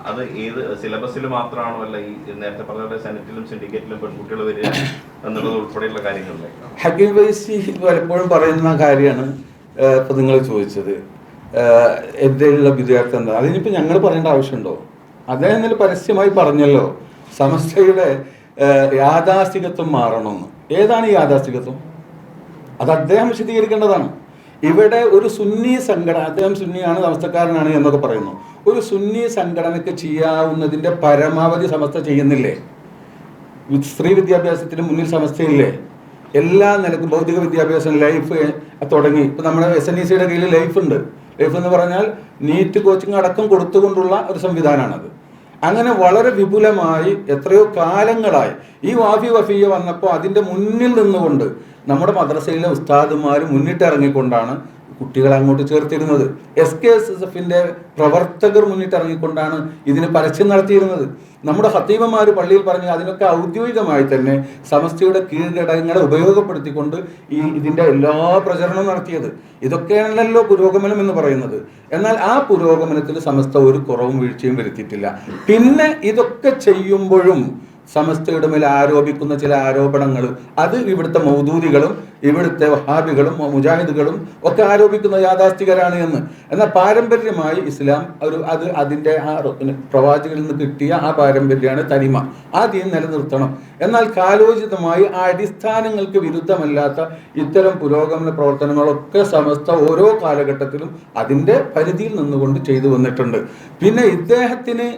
അത് ഏത് സിലബസിൽ മാത്രമാണോ അല്ല ഈ നേരത്തെ പറഞ്ഞ സെനറ്റിലും സിൻഡിക്കേറ്റിലും പെൺകുട്ടികൾ വരിക എന്നുള്ളത് ഉൾപ്പെടെയുള്ള കാര്യങ്ങളിലെ ഹക്കീം ഫൈസി പലപ്പോഴും പറയുന്ന കാര്യമാണ് ഇപ്പം നിങ്ങൾ ചോദിച്ചത്. എതിരെയുള്ള വിദ്യാർത്ഥി എന്താ, അതിനിപ്പോൾ ഞങ്ങൾ പറയേണ്ട ആവശ്യമുണ്ടോ? അദ്ദേഹം ഇന്നലെ പരസ്യമായി പറഞ്ഞല്ലോ സമസ്തയുടെ യാഥാസ്ഥികത്വം മാറണമെന്ന്. ഏതാണ് ഈ യാഥാസ്ഥികത്വം? അത് അദ്ദേഹം വിശദീകരിക്കേണ്ടതാണ്. ഇവിടെ ഒരു സുന്നി സംഘടന, അദ്ദേഹം സുന്നിയാണ്, സമസ്തക്കാരനാണ് എന്നൊക്കെ പറയുന്നു. ഒരു സുന്നി സംഘടനയ്ക്ക് ചെയ്യാവുന്നതിൻ്റെ പരമാവധി സമസ്ത ചെയ്യുന്നില്ലേ? സ്ത്രീ വിദ്യാഭ്യാസത്തിന് മുന്നിൽ സമസ്തയില്ലേ? എല്ലാ നിലക്കും ഭൗതിക വിദ്യാഭ്യാസം, ലൈഫ് തുടങ്ങി. ഇപ്പം നമ്മുടെ SNEC-യുടെ കീഴിൽ ലൈഫ് ഉണ്ട്. ലൈഫ് എന്ന് പറഞ്ഞാൽ നീറ്റ് കോച്ചിങ് അടക്കം കൊടുത്തുകൊണ്ടുള്ള ഒരു സംവിധാനമാണത്. അങ്ങനെ വളരെ വിപുലമായി എത്രയോ കാലങ്ങളായി ഈ വഫിയ വന്നപ്പോൾ അതിൻ്റെ മുന്നിൽ നിന്നുകൊണ്ട് നമ്മുടെ മദ്രസയിലെ ഉസ്താദുമാർ മുന്നിട്ടിറങ്ങിക്കൊണ്ടാണ് കുട്ടികളെ അങ്ങോട്ട് ചേർത്തിരുന്നത്. SKSF-ന്റെ പ്രവർത്തകർ മുന്നിട്ടിറങ്ങിക്കൊണ്ടാണ് ഇതിന് പരസ്യം നടത്തിയിരുന്നത്. നമ്മുടെ ഖത്തീബന്മാർ പള്ളിയിൽ പറഞ്ഞ് അതിനൊക്കെ ഔദ്യോഗികമായി തന്നെ സമസ്തയുടെ കീഴ്ഘടകങ്ങളെ ഉപയോഗപ്പെടുത്തിക്കൊണ്ട് ഇതിൻ്റെ എല്ലാ പ്രചരണവും നടത്തിയത്. ഇതൊക്കെയാണല്ലോ പുരോഗമനം എന്ന് പറയുന്നത്. എന്നാൽ ആ പുരോഗമനത്തിൽ സമസ്ത ഒരു കുറവും വീഴ്ചയും വരുത്തിയിട്ടില്ല. പിന്നെ ഇതൊക്കെ ചെയ്യുമ്പോഴും സമസ്തയുടെ മേൽ ആരോപിക്കുന്ന ചില ആരോപണങ്ങൾ, അത് ഇവിടുത്തെ മൗദൂദികളും ഇവിടുത്തെ വഹാബികളും മുജാഹിദുകളും ഒക്കെ ആരോപിക്കുന്ന യാഥാസ്ഥികരാണ് എന്ന്. എന്നാൽ പാരമ്പര്യമായി ഇസ്ലാം അതിൻ്റെ ആ പ്രവാചകരിൽ നിന്ന് കിട്ടിയ ആ പാരമ്പര്യമാണ് തനിമ. ആദ്യം നിലനിർത്തണം. എന്നാൽ കാലോചിതമായി ആ അടിസ്ഥാനങ്ങൾക്ക് വിരുദ്ധമല്ലാത്ത ഇത്തരം പുരോഗമന പ്രവർത്തനങ്ങളൊക്കെ സമസ്ത ഓരോ കാലഘട്ടത്തിലും അതിൻ്റെ പരിധിയിൽ നിന്നുകൊണ്ട് ചെയ്തു വന്നിട്ടുണ്ട്. പിന്നെ ഇദ്ദേഹത്തിന്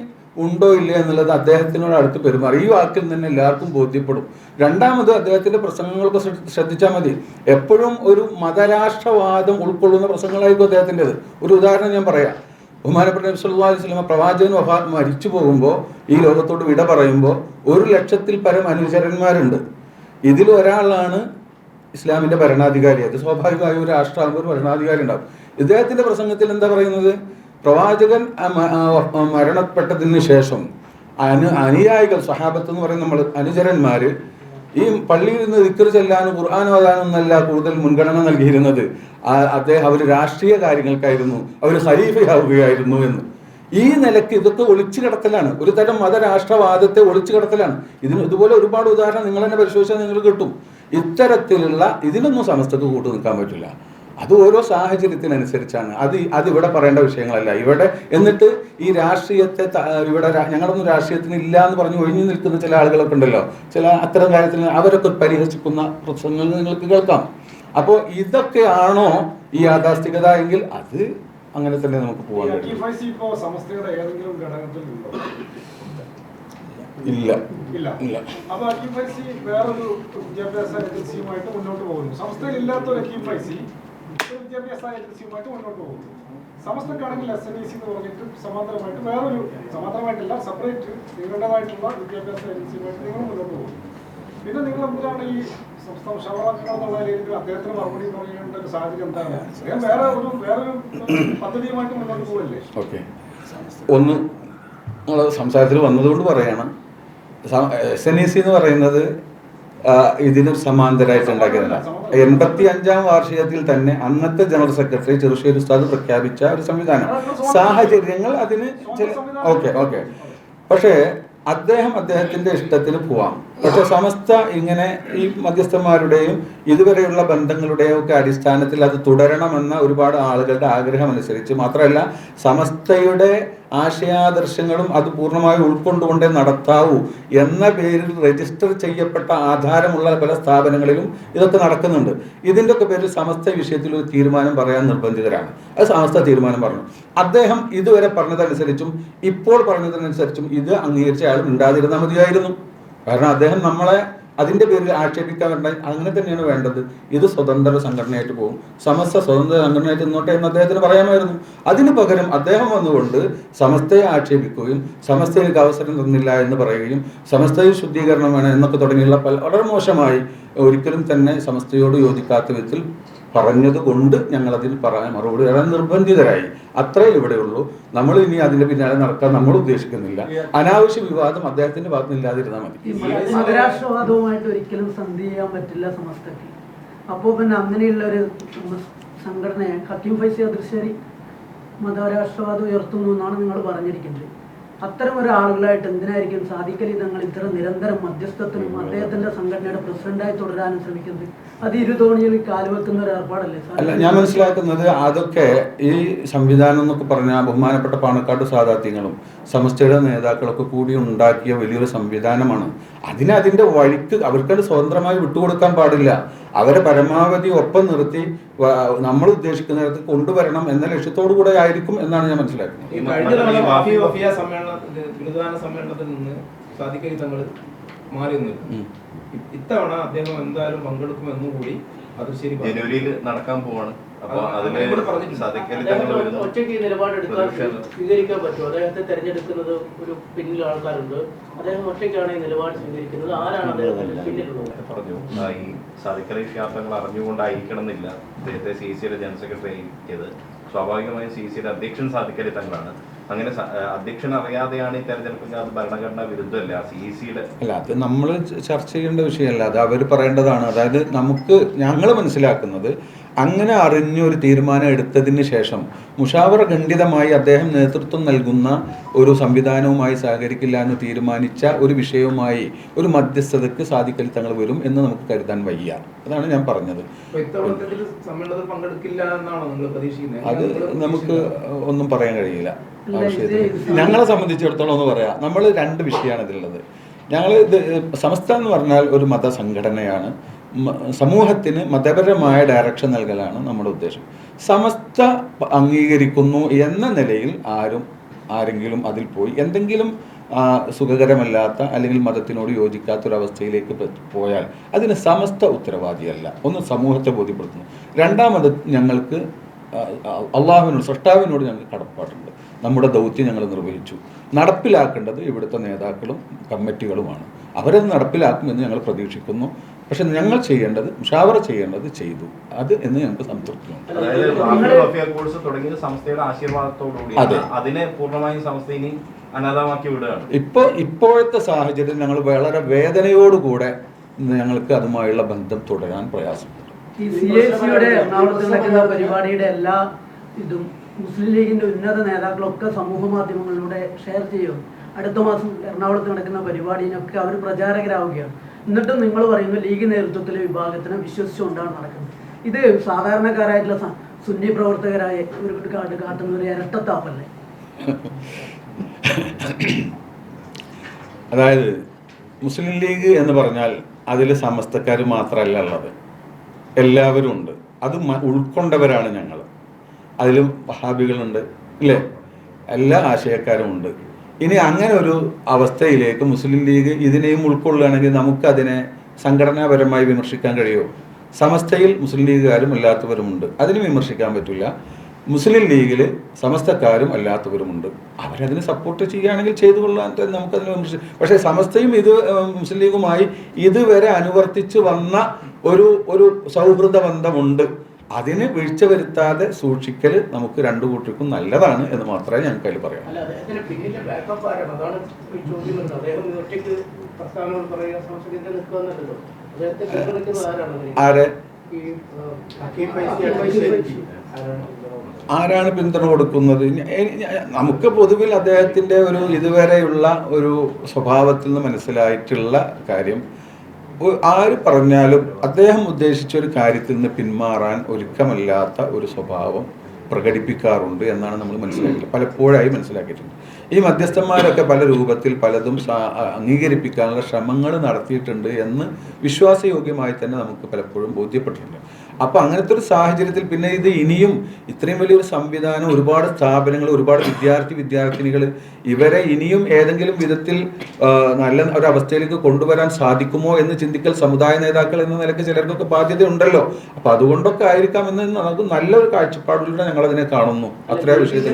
ഉണ്ടോ ഇല്ല എന്നുള്ളത് അദ്ദേഹത്തിനോട് അടുത്ത് പെരുമാറി ഈ വാക്കിൽ തന്നെ എല്ലാവർക്കും ബോധ്യപ്പെടും. രണ്ടാമത് അദ്ദേഹത്തിൻ്റെ പ്രസംഗങ്ങളൊക്കെ ശ്രദ്ധിച്ചാൽ മതി. എപ്പോഴും ഒരു മതരാഷ്ട്രവാദം ഉൾക്കൊള്ളുന്ന പ്രസംഗങ്ങളായിരിക്കും അദ്ദേഹത്തിൻ്റെത്. ഒരു ഉദാഹരണം ഞാൻ പറയാം. ബഹുമാനപ്പെട്ട നബി സല്ലല്ലാഹു അലൈഹി വസല്ലം പ്രവാചകൻ മരിച്ചു പോകുമ്പോൾ, ഈ ലോകത്തോട് വിട പറയുമ്പോൾ 100,000-ൽ പരം അനുചരന്മാരുണ്ട്. ഇതിൽ ഒരാളാണ് ഇസ്ലാമിൻ്റെ ഭരണാധികാരി, അത് സ്വാഭാവികമായ ഒരു രാഷ്ട്രമാകുമ്പോൾ ഒരു ഭരണാധികാരി ഉണ്ടാവും. ഇദ്ദേഹത്തിൻ്റെ പ്രസംഗത്തിൽ എന്താ പറയുന്നത്? പ്രവാചകൻ മരണപ്പെട്ടതിന് ശേഷം അനുയായികൾ, സഹാബത്ത് എന്ന് പറയുന്ന നമ്മൾ അനുചരന്മാർ ഈ പള്ളിയിൽ നിന്ന് ദിക്ർ ചെല്ലാനും ഖുർആൻ ഓതാനും എന്നല്ല കൂടുതൽ മുൻഗണന നൽകിയിരുന്നത്. അവർ രാഷ്ട്രീയ കാര്യങ്ങൾക്കായിരുന്നു, അവർ ഖലീഫയാവുകയായിരുന്നു എന്ന്. ഈ നിലയ്ക്ക് ഇതൊക്കെ ഒളിച്ചു കിടത്തലാണ്, ഒരു തരം മതരാഷ്ട്രവാദത്തെ ഒളിച്ചു കിടത്തലാണ്. ഇതുപോലെ ഒരുപാട് ഉദാഹരണം നിങ്ങൾ തന്നെ പരിശോധിച്ചാൽ നിങ്ങൾ കിട്ടും. ഇത്തരത്തിലുള്ള ഇതിനൊന്നും സമസ്തക്ക് കൂട്ടു നിൽക്കാൻ പറ്റില്ല. അത് ഓരോ സാഹചര്യത്തിനനുസരിച്ചാണ്. അതിവിടെ പറയേണ്ട വിഷയങ്ങളല്ല. ഇവിടെ എന്നിട്ട് ഈ രാഷ്ട്രീയത്തെ ഇവിടെ ഞങ്ങളൊന്നും രാഷ്ട്രീയത്തിന് ഇല്ല എന്ന് പറഞ്ഞ് ഒഴിഞ്ഞു നിൽക്കുന്ന ചില ആളുകളൊക്കെ ഉണ്ടല്ലോ, ചില അത്തരം കാര്യത്തിൽ അവരൊക്കെ പരിഹസിക്കുന്ന പ്രസംഗങ്ങൾ നിങ്ങൾക്ക് കേൾക്കാം. അപ്പോൾ ഇതൊക്കെയാണോ ഈ യാഥാസ്ഥികത എങ്കിൽ അത് അങ്ങനെ തന്നെ നമുക്ക് പോകാൻ കഴിയും. ഇല്ല ഇല്ല. അപ്പൊ അക്യുഫൈസി വേറൊരു വിദ്യാഭ്യാസ ഏജൻസിയുമായിട്ട് മുന്നോട്ട് പോകുന്നു. സംസ്ഥയിൽ ഇല്ലാത്തൊരു അക്യുഫൈസി വിദ്യാഭ്യാസ ഏജൻസിയുമായിട്ട് മുന്നോട്ട് പോകുന്നു. സമസ്തക്കാണെങ്കിൽ SNEC എന്ന് പറഞ്ഞിട്ട് സമാന്തരമായിട്ട് വേറൊരു, സമാന്തരമായിട്ടല്ല, സെപ്പറേറ്റ് നിങ്ങളുടേതായിട്ടുള്ള വിദ്യാഭ്യാസ ഏജൻസിയുമായിട്ട് നിങ്ങൾ മുന്നോട്ട് പോകുന്നു. പിന്നെ നിങ്ങൾ എന്തിനാണ് ഈ സംസ്ഥാന ഷവറാക്കുക എന്നുള്ള രീതിയിൽ അദ്ദേഹത്തിന് മറുപടി പറയേണ്ട ഒരു സാഹചര്യം എന്താണ്? വേറൊരു പദ്ധതിയുമായിട്ട് മുന്നോട്ട് പോകല്ലേ? ഓക്കെ, ഒന്ന് നമ്മൾ സംസാരത്തിൽ വന്നതുകൊണ്ട് പറയണം. SNEC എന്ന് പറയുന്നത് ഇതിന് സമാന്തരമായിട്ട് ഉണ്ടാക്കിയതല്ല. 85-ാം വാർഷികത്തിൽ തന്നെ അന്നത്തെ ജനറൽ സെക്രട്ടറി ചെറുശ്ശേരി ഉസ്താദ് പ്രഖ്യാപിച്ച ഒരു സംവിധാനം. സാഹചര്യങ്ങൾ അതിന് ഓക്കെ പക്ഷേ അദ്ദേഹത്തിൻ്റെ ഇഷ്ടത്തിന് പോവാം. പക്ഷെ സമസ്ത ഇങ്ങനെ ഈ മധ്യസ്ഥന്മാരുടെയും ഇതുവരെയുള്ള ബന്ധങ്ങളുടെയും ഒക്കെ അടിസ്ഥാനത്തിൽ അത് തുടരണമെന്ന ഒരുപാട് ആളുകളുടെ ആഗ്രഹം അനുസരിച്ച്, മാത്രമല്ല സമസ്തയുടെ ആശയാദർശങ്ങളും അത് പൂർണ്ണമായി ഉൾക്കൊണ്ടുകൊണ്ടേ നടത്താവൂ എന്ന പേരിൽ രജിസ്റ്റർ ചെയ്യപ്പെട്ട ആധാരമുള്ള പല സ്ഥാപനങ്ങളിലും ഇതൊക്കെ നടക്കുന്നുണ്ട്. ഇതിൻ്റെ ഒക്കെ പേരിൽ സമസ്ത വിഷയത്തിൽ ഒരു തീരുമാനം പറയാൻ നിർബന്ധിതരാണ്. അത് സമസ്ത തീരുമാനം പറഞ്ഞു. അദ്ദേഹം ഇതുവരെ പറഞ്ഞതനുസരിച്ചും ഇപ്പോൾ പറഞ്ഞതിനനുസരിച്ചും ഇത് അംഗീകരിച്ച അയാൾ ഉണ്ടാതിരുന്നാൽ മതിയായിരുന്നു. കാരണം അദ്ദേഹം നമ്മളെ അതിൻ്റെ പേരിൽ ആക്ഷേപിക്കാൻ വേണ്ട, അങ്ങനെ തന്നെയാണ് വേണ്ടത്. ഇത് സ്വതന്ത്ര സംഘടനയായിട്ട് പോകും, സമസ്ത സ്വതന്ത്ര സംഘടനയായിട്ട് നിന്നോട്ടെ എന്ന് അദ്ദേഹത്തിന് പറയാമായിരുന്നു. അതിന് പകരം അദ്ദേഹം വന്നുകൊണ്ട് സമസ്തയെ ആക്ഷേപിക്കുകയും സമസ്തയ്ക്ക് അവസരം തന്നില്ല എന്ന് പറയുകയും സമസ്തയിൽ ശുദ്ധീകരണം വേണം എന്നൊക്കെ തുടങ്ങിയുള്ള വളരെ മോശമായി ഒരിക്കലും തന്നെ സമസ്തയോട് യോജിക്കാത്ത വിധത്തിൽ പറഞ്ഞത് കൊണ്ട് ഞങ്ങളതിൽ മറുപടി പറയാൻ നിർബന്ധിതരായി. അത്രേ ഇവിടെയുള്ളൂ. നമ്മൾ ഇനി അതിന്റെ പിന്നാലെ നടക്കാൻ നമ്മൾ ഉദ്ദേശിക്കുന്നില്ല. അനാവശ്യ വിവാദം അദ്ദേഹത്തിന്റെ ഭാഗത്ത് ഇല്ലാതിരുന്നാൽ മതി. മതരാഷ്ട്രവാദവുമായിട്ട് ഒരിക്കലും സന്ധി ചെയ്യാൻ പറ്റില്ല സമസ്തക്ക്. അപ്പോൾ പിന്നെ അങ്ങനെയുള്ള ഒരു സംഘടനയെ അക്യുഫൈസി അദൃശ്യരി മതരാഷ്ട്രവാദം ഉയർത്തുന്നു എന്നാണ് നിങ്ങൾ പറഞ്ഞിരിക്കുന്നത്. അത്തരം ഒരാളുകളായിട്ട് എന്തിനായിരിക്കും സാദിഖലി തങ്ങൾ ഇത്തരം നിരന്തരം മധ്യസ്ഥത്തിനും അദ്ദേഹത്തിന്റെ സംഘടനയുടെ പ്രസിഡന്റായി തുടരാനും ശ്രമിക്കുന്നത്? അത് ഇരുതോണിയിൽ കാലുവെക്കുന്ന ഒരു ഏർപ്പാടല്ലേ? അല്ല, ഞാൻ മനസ്സിലാക്കുന്നത് അതൊക്കെ ഈ സംവിധാനം എന്നൊക്കെ പറഞ്ഞാൽ ബഹുമാനപ്പെട്ട പാണക്കാട് സാദാത്യങ്ങളും സമസ്തയുടെ നേതാക്കളൊക്കെ കൂടി ഉണ്ടാക്കിയ വലിയൊരു സംവിധാനമാണ്. അതിന്റെ വഴിക്ക് അവർക്കത് സ്വതന്ത്രമായി വിട്ടുകൊടുക്കാൻ പാടില്ല. അവരെ പരമാവധി ഒപ്പം നിർത്തി നമ്മൾ ഉദ്ദേശിക്കുന്നിടത്ത് കൊണ്ടുവരണം എന്ന ലക്ഷ്യത്തോടു കൂടെ ആയിരിക്കും എന്നാണ് ഞാൻ മനസ്സിലാക്കുന്നത്. സമ്മേളനത്തിൽ നിന്ന് സാദിഖലി തങ്ങൾ മാറി നിന്നു. ഇത്തവണ അദ്ദേഹം എന്തായാലും പങ്കെടുക്കുമെന്നും കൂടി അത് ശരി ജനുവരിയിൽ നടക്കാൻ പോവാണ്. ഒറ്റയ്ക്ക് നിലപാടെടുക്കാൻ സ്വീകരിക്കാൻ പറ്റും. അദ്ദേഹത്തെ തെരഞ്ഞെടുക്കുന്നത് ഒരു പിന്നിൽ ആൾക്കാരുണ്ട്. അദ്ദേഹം ഒറ്റയ്ക്കാണ് ഈ നിലപാട് സ്വീകരിക്കുന്നത്. ആരാണ് അദ്ദേഹത്തിന്റെ പിന്നിലുള്ളത്? പറഞ്ഞു ഈ സാദിഖലി യാത്രകൾ അറിഞ്ഞുകൊണ്ടായിരിക്കണം എന്നില്ല അദ്ദേഹത്തെ CECയുടെ ജനറൽ സെക്രട്ടറി ആക്കിയത്. സ്വാഭാവികമായും CECയുടെ അധ്യക്ഷൻ സാദിഖലി തങ്ങളാണ്. അങ്ങനെ അധ്യക്ഷൻ അറിയാതെയാണ് ഈ തെരഞ്ഞെടുപ്പ്. അത് ഭരണഘടനാ വിരുദ്ധമല്ല. CECയുടെ അല്ല, അത് നമ്മൾ ചർച്ച ചെയ്യേണ്ട വിഷയമല്ല, അത് അവർ പറയേണ്ടതാണ്. അതായത് ഞങ്ങൾ മനസ്സിലാക്കുന്നത് അങ്ങനെ അറിഞ്ഞൊരു തീരുമാനം എടുത്തതിന് ശേഷം മുഷാവറ ഖണ്ഡിതമായി അദ്ദേഹം നേതൃത്വം നൽകുന്ന ഒരു സംവിധാനവുമായി സഹകരിക്കില്ല എന്ന് തീരുമാനിച്ച ഒരു വിഷയവുമായി ഒരു മധ്യസ്ഥതയ്ക്ക് സാദിഖലി തങ്ങൾ വരും എന്ന് നമുക്ക് കരുതാൻ വയ്യ. അതാണ് ഞാൻ പറഞ്ഞത്. അത് നമുക്ക് ഒന്നും പറയാൻ കഴിയില്ല. ഞങ്ങളെ സംബന്ധിച്ചിടത്തോളം ഒന്ന് പറയാം, നമ്മൾ രണ്ട് വിഷയമാണ് ഇതിലുള്ളത്. സമസ്ത എന്ന് പറഞ്ഞാൽ ഒരു മതസംഘടനയാണ്. സമൂഹത്തിന് മതപരമായ ഡയറക്ഷൻ നൽകലാണ് നമ്മുടെ ഉദ്ദേശം. സമസ്ത അംഗീകരിക്കുന്നു എന്ന നിലയിൽ ആരെങ്കിലും അതിൽ പോയി എന്തെങ്കിലും സുഖകരമല്ലാത്ത അല്ലെങ്കിൽ മതത്തിനോട് യോജിക്കാത്തൊരവസ്ഥയിലേക്ക് പോയാൽ അതിന് സമസ്ത ഉത്തരവാദിയല്ല. ഒന്ന് സമൂഹത്തെ ബോധ്യപ്പെടുത്തുന്നു. രണ്ടാമത് ഞങ്ങൾക്ക് അള്ളാഹുവിനോട് സൃഷ്ടാവിനോട് ഞങ്ങൾക്ക് കടപ്പാടുണ്ട്. നമ്മുടെ ദൗത്യം ഞങ്ങൾ നിർവഹിച്ചു. നടപ്പിലാക്കേണ്ടത് ഇവിടുത്തെ നേതാക്കളും കമ്മിറ്റികളുമാണ്. അവരത് നടപ്പിലാക്കുമെന്ന് ഞങ്ങൾ പ്രതീക്ഷിക്കുന്നു. പക്ഷെ ഞങ്ങൾ ചെയ്യേണ്ടത് മുഷാവറ ചെയ്യേണ്ടത് ചെയ്തു അത് എന്ന് ഞങ്ങൾക്ക് സംതൃപ്തിയുണ്ട്. അതായത് വാഫിയ വഫിയ കോഴ്സ് തുടങ്ങിയ സംസ്ഥയുടെ ആശീർവാദത്തോടുകൂടി അതെ. അതിനെ പൂർണ്ണമായും സംസ്ഥ ഇനി അനാഥമാക്കി വിടുകയാണ്. ഇപ്പോഴത്തെ സാഹചര്യം ഞങ്ങൾ വളരെ വേദനയോടുകൂടെ ഞങ്ങൾക്ക് അതുമായുള്ള ബന്ധം തുടരാൻ പ്രയാസപ്പെട്ടു. ഈ CAC-യുടെ എറണാകുളത്ത് നടക്കുന്ന പരിപാടിയുടെ എല്ലാ ഇതും മുസ്ലിം ലീഗിന്റെ ഉന്നത നേതാക്കളൊക്കെ സമൂഹ മാധ്യമങ്ങളിലൂടെ ഷെയർ ചെയ്യും. അടുത്ത മാസം എറണാകുളത്ത് നടക്കുന്ന പരിപാടിയിനൊക്കെ അവർ പ്രചാരകരാവുകയാണ്. എന്നിട്ടും നിങ്ങൾ പറയുന്നു ലീഗ് നേതൃത്വത്തിലെ വിഭാഗത്തിനെ വിശ്വസിച്ചുകൊണ്ടാണ് നടക്കുന്നത്. ഇത് സാധാരണക്കാരായിട്ടുള്ള സുന്നി പ്രവർത്തകരായ ഒരു കാട്ടുന്ന ഒരു ഇരട്ടത്താപ്പല്ലേ? അതായത് മുസ്ലിം ലീഗ് എന്ന് പറഞ്ഞാൽ അതിൽ സമസ്തക്കാർ മാത്രമല്ല ഉള്ളത്, എല്ലാവരും ഉണ്ട്. അത് ഉൾക്കൊണ്ടവരാണ് ഞങ്ങൾ. അതിലും വഹാബികളുണ്ട്, ഇല്ലേ? എല്ലാ ആശയക്കാരും ഉണ്ട്. ഇനി അങ്ങനെ ഒരു അവസ്ഥയിലേക്ക് മുസ്ലിം ലീഗ് ഇതിനെയും ഉൾക്കൊള്ളുകയാണെങ്കിൽ നമുക്കതിനെ സംഘടനാപരമായി വിമർശിക്കാൻ കഴിയുമോ? സമസ്തയിൽ മുസ്ലിം ലീഗുകാരും അല്ലാത്തവരുമുണ്ട്, അതിന് വിമർശിക്കാൻ പറ്റില്ല. മുസ്ലിം ലീഗിൽ സമസ്തക്കാരും അല്ലാത്തവരുമുണ്ട്. അവരതിന് സപ്പോർട്ട് ചെയ്യുകയാണെങ്കിൽ ചെയ്തു കൊള്ളാൻ നമുക്കതിന് വിമർശിക്കാം. പക്ഷേ സമസ്തയും ഇത് മുസ്ലിം ലീഗുമായി ഇതുവരെ അനുവർത്തിച്ച് വന്ന ഒരു സൗഹൃദ ബന്ധമുണ്ട്. അതിന് വീഴ്ച വരുത്താതെ സൂക്ഷിക്കൽ നമുക്ക് രണ്ടു കൂട്ടർക്കും നല്ലതാണ് എന്ന് മാത്രമേ ഞങ്ങൾക്ക് അതിൽ പറയാം. ആരെ ആരാണ് പിന്തുണ കൊടുക്കുന്നത്? നമുക്ക് പൊതുവിൽ അദ്ദേഹത്തിൻ്റെ ഒരു ഇതുവരെയുള്ള ഒരു സ്വഭാവത്തിൽ നിന്ന് മനസ്സിലായിട്ടുള്ള കാര്യം, ആര് പറഞ്ഞാലും അദ്ദേഹം ഉദ്ദേശിച്ച ഒരു കാര്യത്തിൽ നിന്ന് പിന്മാറാൻ ഒരുക്കമല്ലാത്ത ഒരു സ്വഭാവം പ്രകടിപ്പിക്കാറുണ്ട് എന്നാണ് നമ്മൾ മനസ്സിലാക്കിയത്, പലപ്പോഴായി മനസ്സിലാക്കിയിട്ടുണ്ട്. ഈ മധ്യസ്ഥന്മാരൊക്കെ പല രൂപത്തിൽ പലതും അംഗീകരിപ്പിക്കാനുള്ള ശ്രമങ്ങൾ നടത്തിയിട്ടുണ്ട് എന്ന് വിശ്വാസയോഗ്യമായി തന്നെ നമുക്ക് പലപ്പോഴും ബോധ്യപ്പെട്ടിട്ടുണ്ട്. അപ്പോൾ അങ്ങനത്തെ ഒരു സാഹചര്യത്തിൽ പിന്നെ ഇത് ഇനിയും ഇത്രയും വലിയൊരു സംവിധാനം, ഒരുപാട് സ്ഥാപനങ്ങൾ, ഒരുപാട് വിദ്യാർത്ഥിനികൾ, ഇവരെ ഇനിയും ഏതെങ്കിലും വിധത്തിൽ നല്ല ഒരു അവസ്ഥയിലേക്ക് കൊണ്ടുവരാൻ സാധിക്കുമോ എന്ന് ചിന്തിക്കൽ സമുദായ നേതാക്കൾ എന്ന നിലയ്ക്ക് ചിലർക്കൊക്കെ ബാധ്യതയുണ്ടല്ലോ. അപ്പോൾ അതുകൊണ്ടൊക്കെ ആയിരിക്കാം എന്ന് നമുക്ക് നല്ലൊരു കാഴ്ചപ്പാടിലൂടെ ഞങ്ങൾ അതിനെ കാണുന്നു. അത്ര വിഷയത്തിൽ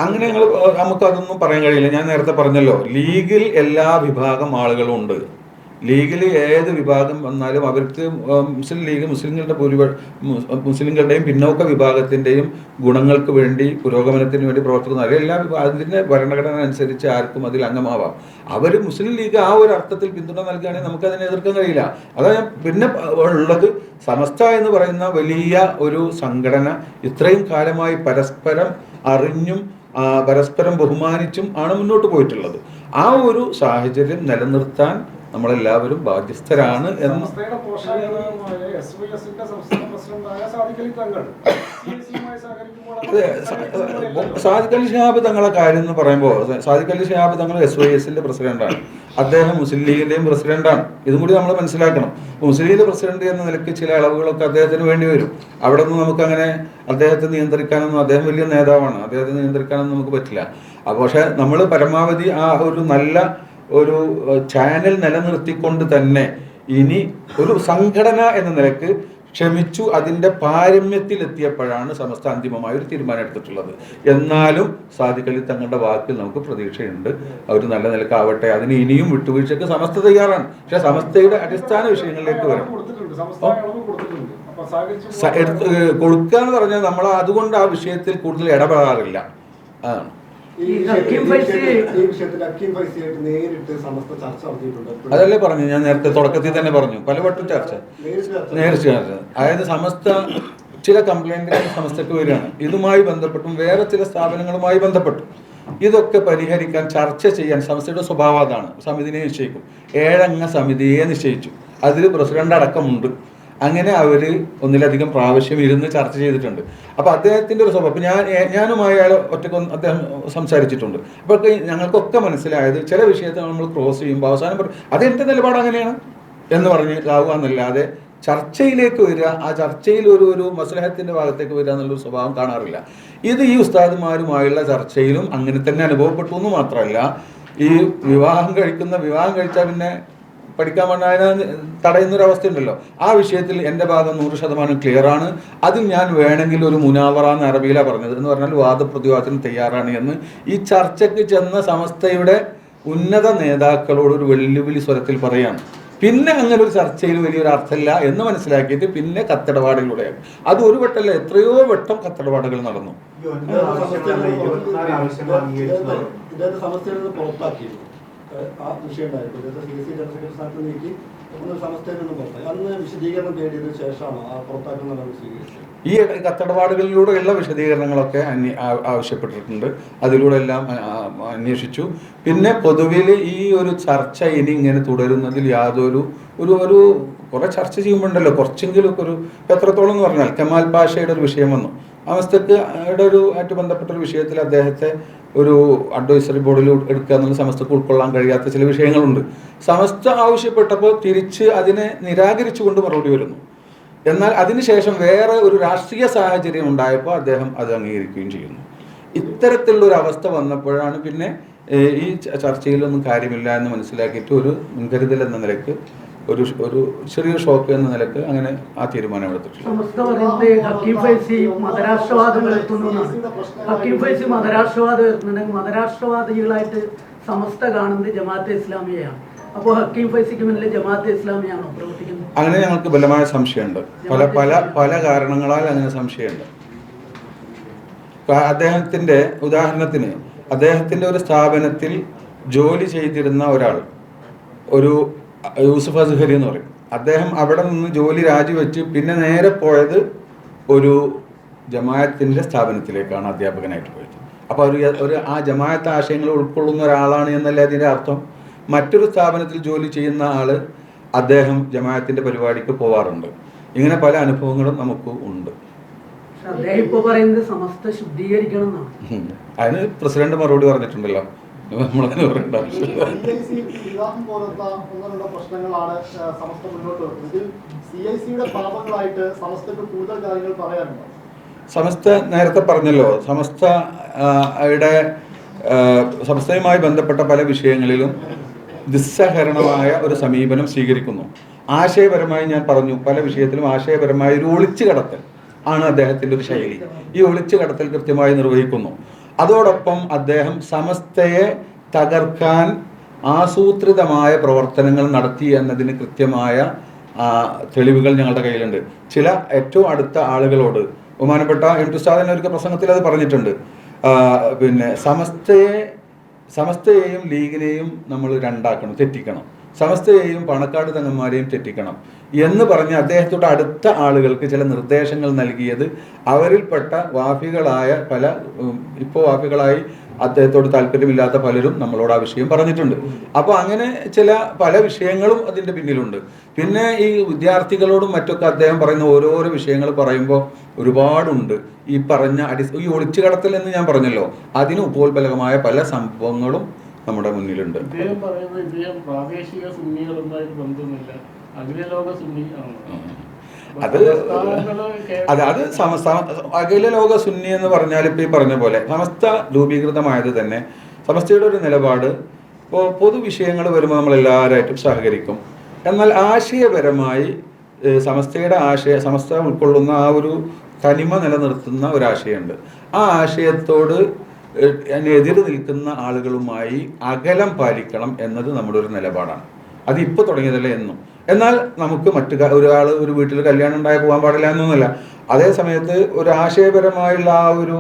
അങ്ങനെ നമുക്കതൊന്നും പറയാൻ കഴിയില്ല. ഞാൻ നേരത്തെ പറഞ്ഞല്ലോ, ലീഗിൽ എല്ലാ വിഭാഗം ആളുകളും ഉണ്ട്. ലീഗിൽ ഏത് വിഭാഗം വന്നാലും അവർക്ക് മുസ്ലിം ലീഗ് മുസ്ലിങ്ങളുടെയും പിന്നോക്ക വിഭാഗത്തിൻ്റെയും ഗുണങ്ങൾക്ക് വേണ്ടി, പുരോഗമനത്തിന് വേണ്ടി പ്രവർത്തിക്കുന്ന എല്ലാ അതിൻ്റെ ഭരണഘടന അനുസരിച്ച് ആർക്കും അതിൽ അംഗമാവാം. അവർ മുസ്ലിം ലീഗ് ആ ഒരു അർത്ഥത്തിൽ പിന്തുണ നൽകുകയാണെങ്കിൽ നമുക്കതിനെ എതിർക്കാൻ കഴിയില്ല. അതാണ് പിന്നെ ഉള്ളത്, സമസ്ത എന്ന് പറയുന്ന വലിയ ഒരു സംഘടന ഇത്രയും കാലമായി പരസ്പരം അറിഞ്ഞും പരസ്പരം ബഹുമാനിച്ചും ആണ് മുന്നോട്ട് പോയിട്ടുള്ളത്. ആ ഒരു സാഹചര്യം നിലനിർത്താൻ നമ്മളെല്ലാവരും ബാധ്യസ്ഥരാണ് എന്ന് സാദിഖ് അലി ശിഹാബ് തങ്ങളെ കാര്യം എന്ന് പറയുമ്പോൾ, സാദിഖ് അലി ശിഹാബ് തങ്ങൾ SYS-ന്റെ പ്രസിഡന്റാണ്, അദ്ദേഹം മുസ്ലിം ലീഗിന്റെയും പ്രസിഡന്റാണ്. ഇതും കൂടി നമ്മൾ മനസ്സിലാക്കണം. മുസ്ലിം ലീഗ് പ്രസിഡന്റ് എന്ന നിലയ്ക്ക് ചില അളവുകളൊക്കെ അദ്ദേഹത്തിന് വേണ്ടി വരും. അവിടെ നിന്ന് നമുക്കങ്ങനെ അദ്ദേഹത്തെ നിയന്ത്രിക്കാനൊന്നും, അദ്ദേഹം വലിയ നേതാവാണ്, അദ്ദേഹത്തെ നിയന്ത്രിക്കാനൊന്നും നമുക്ക് പറ്റില്ല. പക്ഷേ നമ്മൾ പരമാവധി ആ ഒരു നല്ല ഒരു ചാനൽ നിലനിർത്തിക്കൊണ്ട് തന്നെ ഇനി ഒരു സംഘടന എന്ന നിലക്ക് ക്ഷമിച്ചു അതിൻ്റെ പാരമ്യത്തിലെത്തിയപ്പോഴാണ് സമസ്ത അന്തിമമായ ഒരു തീരുമാനം എടുത്തിട്ടുള്ളത്. എന്നാലും സാദിഖ് അലി തങ്ങളുടെ വാക്കിൽ നമുക്ക് പ്രതീക്ഷയുണ്ട്, അവർ നല്ല നിലക്കാവട്ടെ. അതിന് ഇനിയും വിട്ടുവീഴ്ചക്ക് സമസ്ത തയ്യാറാണ്. പക്ഷെ സമസ്തയുടെ അടിസ്ഥാന വിഷയങ്ങളിലേക്ക് വരണം. കൊടുക്കുക എന്ന് പറഞ്ഞാൽ നമ്മൾ അതുകൊണ്ട് ആ വിഷയത്തിൽ കൂടുതൽ ഇടപെടാറില്ല. അതാണ്. അതല്ലേ പറഞ്ഞു, ഞാൻ നേരത്തെ തുടക്കത്തിൽ തന്നെ പറഞ്ഞു, പലവട്ടം നേരിട്ട് ചർച്ച. അതായത് സമസ്ത ചില കംപ്ലൈന്റുകൾ സമസ്തക്ക് വരികയാണ്, ഇതുമായി ബന്ധപ്പെട്ടും വേറെ ചില സ്ഥാപനങ്ങളുമായി ബന്ധപ്പെട്ടു. ഇതൊക്കെ പരിഹരിക്കാൻ ചർച്ച ചെയ്യാൻ സമസ്തയുടെ സ്വഭാവം അതാണ്. സമിതിനെ നിശ്ചയിക്കും, 7 അംഗ സമിതിയെ നിശ്ചയിച്ചു, അതിൽ പ്രസിഡന്റ് അടക്കമുണ്ട്. അങ്ങനെ അവർ ഒന്നിലധികം പ്രാവശ്യം ഇരുന്ന് ചർച്ച ചെയ്തിട്ടുണ്ട്. അപ്പോൾ അദ്ദേഹത്തിൻ്റെ ഒരു സ്വഭാവം, അപ്പോൾ ഞാനുമായി അയാൾ ഒറ്റയ്ക്ക് അദ്ദേഹം സംസാരിച്ചിട്ടുണ്ട്. അപ്പോൾ ഞങ്ങൾക്കൊക്കെ മനസ്സിലായത് ചില വിഷയത്തെ നമ്മൾ ക്രോസ് ചെയ്യുമ്പോൾ അവസാനം പറയും അതെൻ്റെ നിലപാട് അങ്ങനെയാണ് എന്ന് പറഞ്ഞ് ആവുക എന്നല്ലാതെ ചർച്ചയിലേക്ക് വരിക, ആ ചർച്ചയിൽ ഒരു മസ്ലഹത്തിൻ്റെ ഭാഗത്തേക്ക് വരിക എന്നുള്ളൊരു സ്വഭാവം കാണാറില്ല. ഇത് ഈ ഉസ്താദുമാരുമായുള്ള ചർച്ചയിലും അങ്ങനെ തന്നെ അനുഭവപ്പെട്ടു എന്ന് മാത്രമല്ല, ഈ വിവാഹം കഴിച്ചാൽ പിന്നെ പഠിക്കാൻ പറഞ്ഞാൽ തടയുന്നൊരവസ്ഥ ഉണ്ടല്ലോ. ആ വിഷയത്തിൽ എൻ്റെ ഭാഗം 100% ക്ലിയറാണ്. അതിൽ ഞാൻ വേണമെങ്കിൽ ഒരു മുനാവറ എന്ന് അറബിയിലാണ് പറഞ്ഞത്, എന്ന് പറഞ്ഞാൽ വാദപ്രതിവാദത്തിന് തയ്യാറാണ് എന്ന് ഈ ചർച്ചയ്ക്ക് ചെന്ന സമസ്തയുടെ ഉന്നത നേതാക്കളോട് ഒരു വെല്ലുവിളി സ്വരത്തിൽ പറയാണ്. പിന്നെ അങ്ങനെ ഒരു ചർച്ചയിൽ വലിയൊരു അർത്ഥമില്ല എന്ന് മനസ്സിലാക്കിയിട്ട് പിന്നെ കത്തിടപാടുകളുടെയാണ്. അത് ഒരു വട്ടമല്ല, എത്രയോ വട്ടം കത്തിടപാടുകൾ നടന്നു. സമസ്തയിൽ നിന്ന് പുറത്താക്കിയിരുന്നു. ആ വിഷയം ഉണ്ടായിരുന്നു. CAC ജനറൽ സെക്രട്ടറി സ്ഥാനത്ത് നീക്കി സമസ്തയിൽ നിന്ന് പുറത്താക്കി. അന്ന് വിശദീകരണം തേടിയതിനു ശേഷമാണ് ആ പുറത്താക്കുന്ന സ്വീകരിച്ചത്. ഈ കത്തടപാടുകളിലൂടെയുള്ള വിശദീകരണങ്ങളൊക്കെ ആവശ്യപ്പെട്ടിട്ടുണ്ട്. അതിലൂടെ എല്ലാം അന്വേഷിച്ചു. പിന്നെ പൊതുവിൽ ഈ ഒരു ചർച്ച ഇനി ഇങ്ങനെ തുടരുന്നതിൽ യാതൊരു ഒരു കുറെ ചർച്ച ചെയ്യുമ്പോണ്ടല്ലോ കുറച്ചെങ്കിലും ഒരു എത്രത്തോളം എന്ന് പറഞ്ഞാൽ കമാൽ പാഷയുടെ ഒരു വിഷയം വന്നു. സമസ്തക്ക് ഒരു ആയിട്ട് ബന്ധപ്പെട്ട ഒരു വിഷയത്തിൽ അദ്ദേഹത്തെ ഒരു അഡ്വൈസറി ബോർഡിൽ എടുക്കുക എന്നുള്ള സമസ്തക്ക് ഉൾക്കൊള്ളാൻ കഴിയാത്ത ചില വിഷയങ്ങളുണ്ട്. സമസ്ത ആവശ്യപ്പെട്ടപ്പോൾ തിരിച്ച് അതിനെ നിരാകരിച്ചുകൊണ്ട് മറുപടി വരുന്നു. എന്നാൽ അതിനുശേഷം വേറെ ഒരു രാഷ്ട്രീയ സാഹചര്യം ഉണ്ടായപ്പോൾ അദ്ദേഹം അത് അംഗീകരിക്കുകയും ചെയ്യുന്നു. ഇത്തരത്തിലുള്ള ഒരു അവസ്ഥ വന്നപ്പോഴാണ് പിന്നെ ഈ ചർച്ചയിലൊന്നും കാര്യമില്ല എന്ന് മനസ്സിലാക്കിയിട്ട് ഒരു മുൻകരുതൽ എന്ന നിലയ്ക്ക് ഒരു ചെറിയ ഷോക്ക് എന്ന നിലക്ക് അങ്ങനെ ആ തീരുമാനം എടുത്തിട്ടുണ്ട്. ഹക്കീം ഫൈസി മതരാഷ്ട്രവാദം ഉയർത്തുന്നതാണ്. ഹക്കീം ഫൈസി മതരാഷ്ട്രവാദം ഉയർത്തുന്നുണ്ടെങ്കിൽ മതരാഷ്ട്രവാദികളായിട്ട് സമസ്ത കാണുന്നത് ജമാഅത്തെ ഇസ്ലാമിയെയാണ്. അപ്പോൾ ഹക്കീം ഫൈസിക്ക് മുന്നിൽ ജമാഅത്തെ ഇസ്ലാമിയാണോ പ്രവർത്തിക്കുന്നത്? അങ്ങനെ ഞങ്ങൾക്ക് ബലമായ സംശയമുണ്ട്. പല കാരണങ്ങളാൽ അങ്ങനെ സംശയമുണ്ട്. അദ്ദേഹത്തിന്റെ ഉദാഹരണത്തിന് അദ്ദേഹത്തിന്റെ ഒരു സ്ഥാപനത്തിൽ ജോലി ചെയ്തിരുന്ന ഒരാൾ, ഒരു യൂസുഫ് അസ്ഹരി എന്ന് പറയും, അദ്ദേഹം അവിടെ നിന്ന് ജോലി രാജിവെച്ച് പിന്നെ നേരെ പോയത് ഒരു ജമാഅത്തിന്റെ സ്ഥാപനത്തിലേക്കാണ് അധ്യാപകനായിട്ട് പോയത്. അപ്പോൾ ഒരു ആ ജമാഅത്ത് ആശയങ്ങൾ ഉൾക്കൊള്ളുന്ന ഒരാളാണ് എന്നല്ല അതിൻ്റെ അർത്ഥം. മറ്റൊരു സ്ഥാപനത്തിൽ ജോലി ചെയ്യുന്ന ആള് അദ്ദേഹം ജമാഅത്തിന്റെ പരിപാടിക്ക് പോവാറുണ്ട്. ഇങ്ങനെ പല അനുഭവങ്ങളും നമുക്ക് ഉണ്ട്. അദ്ദേഹം ഇപ്പോൾ പറയുന്നത് സമസ്ത ശുദ്ധീകരിക്കണം എന്നാണ്. അതിന് പ്രസിഡന്റ് മറുപടി പറഞ്ഞിട്ടുണ്ടല്ലോ. നമ്മളതിന് പറയേണ്ട ആവശ്യമില്ല. വിവാഹം പോലത്തെ ഒന്നോ പ്രശ്നങ്ങളാണ് സമസ്ത മുന്നോട്ട് വെക്കുന്നത്. ഇതിൽ CIC-യുടെ പാപങ്ങളായിട്ട് സമസ്തക്ക് കൂടുതൽ കാര്യങ്ങൾ പറയാനുണ്ടോ? സമസ്ത നേരത്തെ പറഞ്ഞല്ലോ, സമസ്തയുമായി ബന്ധപ്പെട്ട പല വിഷയങ്ങളിലും നിസ്സഹകരണമായ ഒരു സമീപനം സ്വീകരിക്കുന്നു. ആശയപരമായി ഞാൻ പറഞ്ഞു, പല വിഷയത്തിലും ആശയപരമായ ഒരു ഒളിച്ചു കടത്തൽ ആണ് അദ്ദേഹത്തിൻ്റെ ഒരു ശൈലി. ഈ ഒളിച്ചു കടത്തൽ കൃത്യമായി നിർവഹിക്കുന്നു. അതോടൊപ്പം അദ്ദേഹം സമസ്തയെ തകർക്കാൻ ആസൂത്രിതമായ പ്രവർത്തനങ്ങൾ നടത്തി എന്നതിന് കൃത്യമായ തെളിവുകൾ ഞങ്ങളുടെ കയ്യിലുണ്ട്. ചില ഏറ്റവും അടുത്ത ആളുകളോട് ബഹുമാനപ്പെട്ട എം.ടി. ഉസ്താദ് ഒരിക്കൽ പ്രസംഗത്തിൽ അത് പറഞ്ഞിട്ടുണ്ട്. പിന്നെ സമസ്തയെയും ലീഗിനെയും നമ്മൾ രണ്ടാക്കണം, തെറ്റിക്കണം. സമസ്തയെയും പണക്കാട് തങ്ങന്മാരെയും തെറ്റിക്കണം എന്ന് പറഞ്ഞ് അദ്ദേഹത്തോട് അടുത്ത ആളുകൾക്ക് ചില നിർദ്ദേശങ്ങൾ നൽകിയത് അവരിൽപ്പെട്ട വാഫികളായ ഇപ്പോൾ വാഫികളായി അദ്ദേഹത്തോട് താല്പര്യമില്ലാത്ത പലരും നമ്മളോട് ആ വിഷയം പറഞ്ഞിട്ടുണ്ട്. അപ്പോൾ അങ്ങനെ പല വിഷയങ്ങളും അതിൻ്റെ പിന്നിലുണ്ട്. പിന്നെ ഈ വിദ്യാർത്ഥികളോടും മറ്റൊക്കെ അദ്ദേഹം പറയുന്ന ഓരോരോ വിഷയങ്ങൾ പറയുമ്പോൾ ഒരുപാടുണ്ട്. ഈ പറഞ്ഞ ഈ ഒളിച്ചു കടത്തൽ എന്ന് ഞാൻ പറഞ്ഞല്ലോ, അതിന് ഉപോത്ബലകമായ പല സംഭവങ്ങളും നമ്മുടെ മുന്നിലുണ്ട്. ഇദ്ദേഹം പറയുന്നത് ഇദ്ദേഹം പ്രാദേശിക സുന്നികളുമായിട്ട് ബന്ധമില്ല, അഖിലലോക സുന്നി ആണ്. അഖില ലോക സുന്നി എന്ന് പറഞ്ഞാൽ ഇപ്പം ഈ പറഞ്ഞ പോലെ സമസ്ത രൂപീകൃതമായത് തന്നെ സമസ്തയുടെ ഒരു നിലപാട് ഇപ്പോൾ പൊതുവിഷയങ്ങൾ വരുമ്പോൾ നമ്മൾ എല്ലാവരായിട്ടും സഹകരിക്കും. എന്നാൽ ആശയപരമായി സമസ്ത ഉൾക്കൊള്ളുന്ന ആ ഒരു തനിമ നിലനിർത്തുന്ന ഒരാശയമുണ്ട്. ആ ആശയത്തോട് എതിര് നിൽക്കുന്ന ആളുകളുമായി അകലം പാലിക്കണം എന്നത് നമ്മുടെ ഒരു നിലപാടാണ്. അത് ഇപ്പോൾ തുടങ്ങിയതല്ല എന്നും. എന്നാൽ നമുക്ക് ഒരാൾ ഒരു വീട്ടിൽ കല്യാണം ഉണ്ടായി പോകാൻ പാടില്ല എന്നൊന്നുമില്ല. അതേ സമയത്ത് ഒരു ആശയപരമായുള്ള ആ ഒരു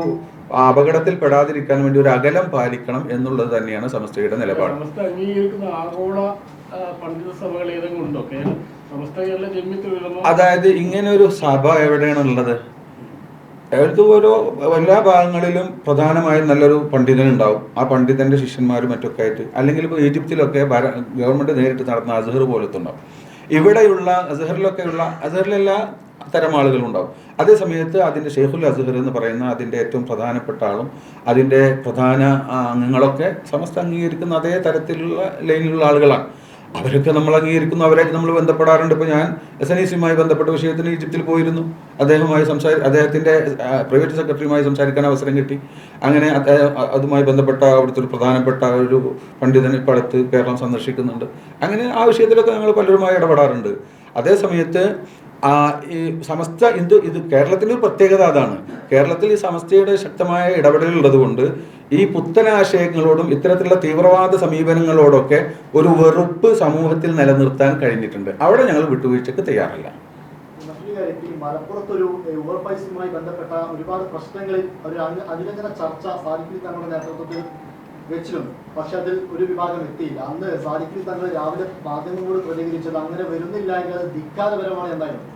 അപകടത്തിൽ പെടാതിരിക്കാൻ വേണ്ടി ഒരു അകലം പാലിക്കണം എന്നുള്ളത് തന്നെയാണ് സമസ്തയുടെ നിലപാട്. അതായത് ഇങ്ങനെ ഒരു സഭ എവിടെയാണുള്ളത്? എല്ലാ ഭാഗങ്ങളിലും പ്രധാനമായും നല്ലൊരു പണ്ഡിതൻ ഉണ്ടാവും. ആ പണ്ഡിതന്റെ ശിഷ്യന്മാരും മറ്റൊക്കെ ആയിട്ട്, അല്ലെങ്കിൽ ഇപ്പോൾ ഈജിപ്തിലൊക്കെ ഗവൺമെന്റ് നേരിട്ട് നടത്തുന്ന അസ്ഹർ പോലത്തെ ഉണ്ടാവും. ഇവിടെയുള്ള അസ്ഹറിലെല്ലാ തരം ആളുകളുണ്ടാവും. അതേ സമയത്ത് അതിൻ്റെ ഷെയ്ഖുൽ അസ്ഹർ എന്ന് പറയുന്ന അതിൻ്റെ ഏറ്റവും പ്രധാനപ്പെട്ട ആളും അതിൻ്റെ പ്രധാന അംഗങ്ങളൊക്കെ സമസ്ത അംഗീകരിക്കുന്ന അതേ തരത്തിലുള്ള ലൈനിലുള്ള ആളുകളാണ്. അവരൊക്കെ നമ്മൾ അംഗീകരിക്കുന്നു, അവരായിട്ട് നമ്മൾ ബന്ധപ്പെടാറുണ്ട്. ഇപ്പോൾ ഞാൻ SNEC-യുമായി ബന്ധപ്പെട്ട വിഷയത്തിന് ഈജിപ്തിൽ പോയിരുന്നു. അദ്ദേഹത്തിൻ്റെ പ്രൈവറ്റ് സെക്രട്ടറിയുമായി സംസാരിക്കാൻ അവസരം കിട്ടി. അങ്ങനെ അതുമായി ബന്ധപ്പെട്ട അവിടുത്തെ ഒരു പ്രധാനപ്പെട്ട ഒരു പണ്ഡിതൻ ഇപ്പോൾ അടുത്ത് കേരളം സന്ദർശിക്കുന്നുണ്ട്. അങ്ങനെ ആ വിഷയത്തിലൊക്കെ ഞങ്ങൾ പലരുമായി ഇടപെടാറുണ്ട്. അതേ സമയത്ത് ഈ സമസ്ത ഇത് കേരളത്തിൻ്റെ ഒരു പ്രത്യേകത അതാണ്. കേരളത്തിൽ ഈ സമസ്തയുടെ ശക്തമായ ഇടപെടലുള്ളത് കൊണ്ട് ഈ പുത്തനാശയങ്ങളോടും ഇത്തരത്തിലുള്ള തീവ്രവാദ സമീപനങ്ങളോടൊക്കെ ഒരു വെറുപ്പ് സമൂഹത്തിൽ നിലനിർത്താൻ കഴിഞ്ഞിട്ടുണ്ട്. അവിടെ ഞങ്ങൾ വിട്ടുവീഴ്ചക്ക് തയ്യാറല്ല. മലപ്പുറത്തൊരു യുവഫൈസുമായി ബന്ധപ്പെട്ട ഒരുപാട് പ്രശ്നങ്ങളിൽ ഒരു അതിരഞ്ജന ചർച്ച സാദിഖലി തങ്ങളുടെ നേതൃത്വത്തിൽ വെച്ചിരുന്നു. പക്ഷെ അതിൽ ഒരു വിഭാഗം എത്തിയില്ല. അന്ന് സാദിഖലി തങ്ങൾ രാവിലെ മാധ്യമങ്ങളോട് പ്രതികരിച്ചത് അങ്ങനെ വരുന്നില്ല എങ്കിൽ അത് ധിക്കാരപരമാണ് എന്നായിരുന്നു.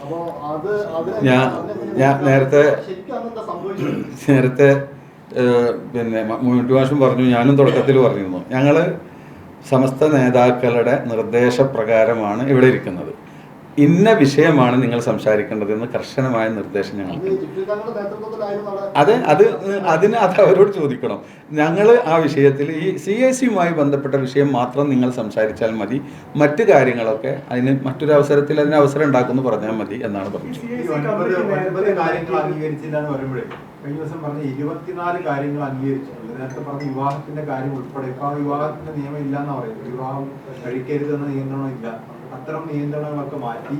അപ്പോ ഞാൻ നേരത്തെ പിന്നെ മുൻവാശം പറഞ്ഞു, ഞാനും തുടക്കത്തിൽ പറഞ്ഞിരുന്നു, ഞങ്ങൾ സമസ്ത നേതാക്കളുടെ നിർദ്ദേശപ്രകാരമാണ് ഇവിടെ ഇരിക്കുന്നത്. ഇന്ന വിഷയമാണ് നിങ്ങൾ സംസാരിക്കേണ്ടതെന്ന് കർശനമായ നിർദ്ദേശം ഞങ്ങൾക്ക്. അതിന് അവരോട് ചോദിക്കണം. ഞങ്ങൾ ആ വിഷയത്തിൽ ഈ CIC-യുമായി ബന്ധപ്പെട്ട വിഷയം മാത്രം നിങ്ങൾ സംസാരിച്ചാൽ മതി, മറ്റു കാര്യങ്ങളൊക്കെ അതിന് മറ്റൊരു അവസരത്തിൽ അതിന് അവസരം ഉണ്ടാക്കുമെന്ന് പറഞ്ഞാൽ മതി എന്നാണ് പറഞ്ഞത്. കഴിഞ്ഞ ദിവസം പറഞ്ഞ 24 കാര്യങ്ങൾ അംഗീകരിച്ചു. നേരത്തെ പറഞ്ഞ വിവാഹത്തിന്റെ കാര്യം ഉൾപ്പെടെ ഇപ്പൊ ആ വിവാഹത്തിന്റെ നിയമം ഇല്ലാന്നാ പറയുന്നത്. വിവാഹം കഴിക്കരുതെന്ന നിയന്ത്രണം ഇല്ല. അത്തരം നിയന്ത്രണങ്ങളൊക്കെ മാറ്റി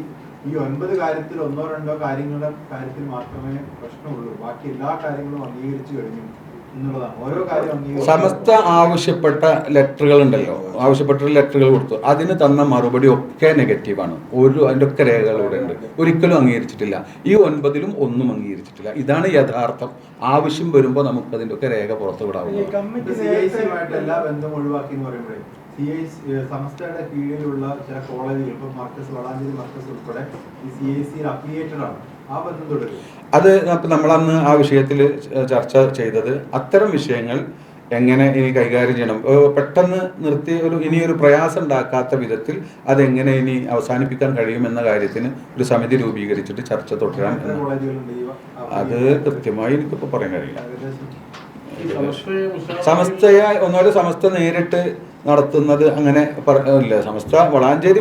ഈ 9 കാര്യത്തിൽ 1-2 കാര്യങ്ങളുടെ കാര്യത്തിൽ മാത്രമേ പ്രശ്നമുള്ളൂ. ബാക്കി എല്ലാ കാര്യങ്ങളും അംഗീകരിച്ചു കഴിഞ്ഞു എന്നുള്ളതാണ്. ഓരോ കാര്യം അംഗീകരിച്ചു. സമസ്ത ആവശ്യപ്പെട്ട ലെറ്ററുകൾ ഉണ്ടല്ലോ, ആവശ്യപ്പെട്ട ലെറ്ററുകൾ കൊടുത്തു. അതിന് തന്ന മറുപടി ഒക്കെ നെഗറ്റീവാണ്. അതിൻ്റെ ഒക്കെ രേഖകൾ ഇവിടെ ഉണ്ട്. ഒരിക്കലും അംഗീകരിച്ചിട്ടില്ല. ഈ 9-ലും ഒന്നും അംഗീകരിച്ചിട്ടില്ല. ഇതാണ് യഥാർത്ഥം. ആവശ്യം വരുമ്പോൾ നമുക്ക് അതിൻ്റെ ഒക്കെ രേഖ പുറത്തു വിടാവുന്നതാണ്. എല്ലാ ബന്ധം ഒഴിവാക്കി എന്ന് പറയുമ്പോഴേ സമസ്തയുടെ കീഴിലുള്ള ചില കോളേജുകൾ, ഇപ്പൊ മർക്കസ്, വളാഞ്ചേരി മർക്കസ് ഉൾപ്പെടെ ഈ CIC അഫിലിയേറ്റഡ് ആണ്. ആ ബന്ധം തുടരും. അത് നമ്മളന്ന് ആ വിഷയത്തിൽ ചർച്ച ചെയ്തത് അത്തരം വിഷയങ്ങൾ എങ്ങനെ ഇനി കൈകാര്യം ചെയ്യണം, പെട്ടെന്ന് നിർത്തി ഇനിയൊരു പ്രയാസം ഉണ്ടാക്കാത്ത വിധത്തിൽ അതെങ്ങനെ ഇനി അവസാനിപ്പിക്കാൻ കഴിയുമെന്ന കാര്യത്തിന് ഒരു സമിതി രൂപീകരിച്ചിട്ട് ചർച്ച തുടരാൻ. അത് കൃത്യമായി എനിക്കിപ്പോൾ പറയാൻ കഴിയില്ല. സമസ്ത നേരിട്ട് നടത്തുന്നത് അങ്ങനെ ഇല്ല. സമസ്ത വളാഞ്ചേരി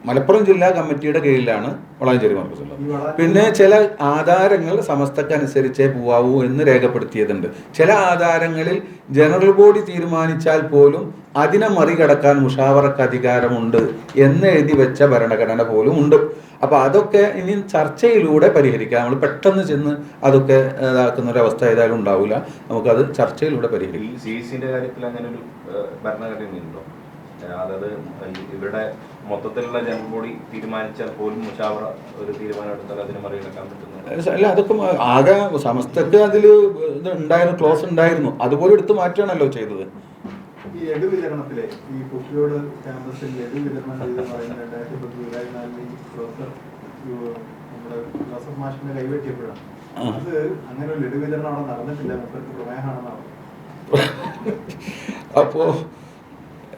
മലപ്പുറം ജില്ലാ കമ്മിറ്റിയുടെ കീഴിലാണ് വളാഞ്ചേരി മർക്കസ് ഉള്ളത്. പിന്നെ ചില ആധാരങ്ങൾ സമസ്തക്കനുസരിച്ചേ പോവാവൂ എന്ന് രേഖപ്പെടുത്തിയതുണ്ട്. ചില ആധാരങ്ങളിൽ ജനറൽ ബോഡി തീരുമാനിച്ചാൽ പോലും അതിനെ മറികടക്കാൻ മുഷാവറക്ക് അധികാരമുണ്ട് എന്ന് എഴുതി വെച്ച ഭരണഘടന പോലും ഉണ്ട്. അപ്പോൾ അതൊക്കെ ഇനി ചർച്ചയിലൂടെ പരിഹരിക്കാം. നമ്മൾ പെട്ടെന്ന് ചെന്ന് അതൊക്കെ ഇതാക്കുന്ന ഒരു അവസ്ഥ ഏതായാലും ഉണ്ടാവില്ല. നമുക്കത് ചർച്ചയിലൂടെ പരിഹരിക്കാം. CIC-ന്റെ കാര്യത്തിൽ അങ്ങനെ ഒരു ഭരണഘടനയുണ്ടോ? അതായത് ഇവരുടെ മൊത്തത്തിലുള്ള ജനറൽ ബോഡി തീരുമാനിച്ചാൽ പോലും മുഷാവറ ഒരു തീരുമാനം എടുത്താൽ അതിനെ മറികടക്കാൻ പറ്റുന്നത് അല്ല. അതൊക്കെ ആകെ സമസ്തക്ക് അതിൽ ഉണ്ടായിരുന്നു, ക്ലോസ് ഉണ്ടായിരുന്നു. അതുപോലെ എടുത്ത് മാറ്റുകയാണല്ലോ ചെയ്തത്. ഈ ലഡു വിതരണത്തിലെ ഈ കുട്ടിയോട് ക്യാമ്പസിൽ ലഡു വിതരണം ചെയ്തെന്ന് പറയുന്നത് 2010 ജൂലൈ 4 പ്രൊഫസർ നമ്മുടെ ജോസഫ് മാഷിനെ കൈവെട്ടിയപ്പോഴാണ്. അത് അങ്ങനെ ഒരു ലഡു വിതരണം അവിടെ നടന്നിട്ടില്ല. മുപ്പത്തി പ്രമേഹമാണെന്നാണ്. അപ്പോ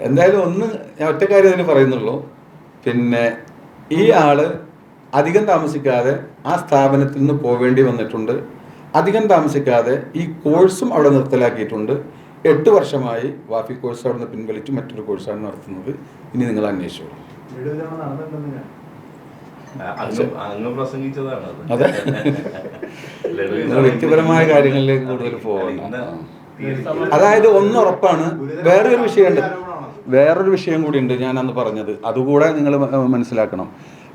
എന്തായാലും ഞാൻ ഒറ്റ കാര്യം അതിന് പറയുന്നുള്ളൂ. പിന്നെ ഈ ആള് അധികം താമസിക്കാതെ ആ സ്ഥാപനത്തിൽ നിന്ന് പോവേണ്ടി വന്നിട്ടുണ്ട്. അധികം താമസിക്കാതെ ഈ കോഴ്സും അവിടെ നിർത്തലാക്കിയിട്ടുണ്ട്. 8 വർഷമായി വാഫി കോഴ്സ് അവിടെ നിന്ന് പിൻവലിച്ച് മറ്റൊരു കോഴ്സാണ് നടത്തുന്നത്. ഇനി നിങ്ങൾ അന്വേഷിച്ചോളൂ. അതെ, വ്യക്തിപരമായ കാര്യങ്ങളിലേക്ക് കൂടുതൽ പോകണം. അതായത് ഉറപ്പാണ്. വേറൊരു വിഷയം കൂടി ഉണ്ട് ഞാൻ അന്ന് പറഞ്ഞത്. അതുകൂടെ നിങ്ങൾ മനസ്സിലാക്കണം.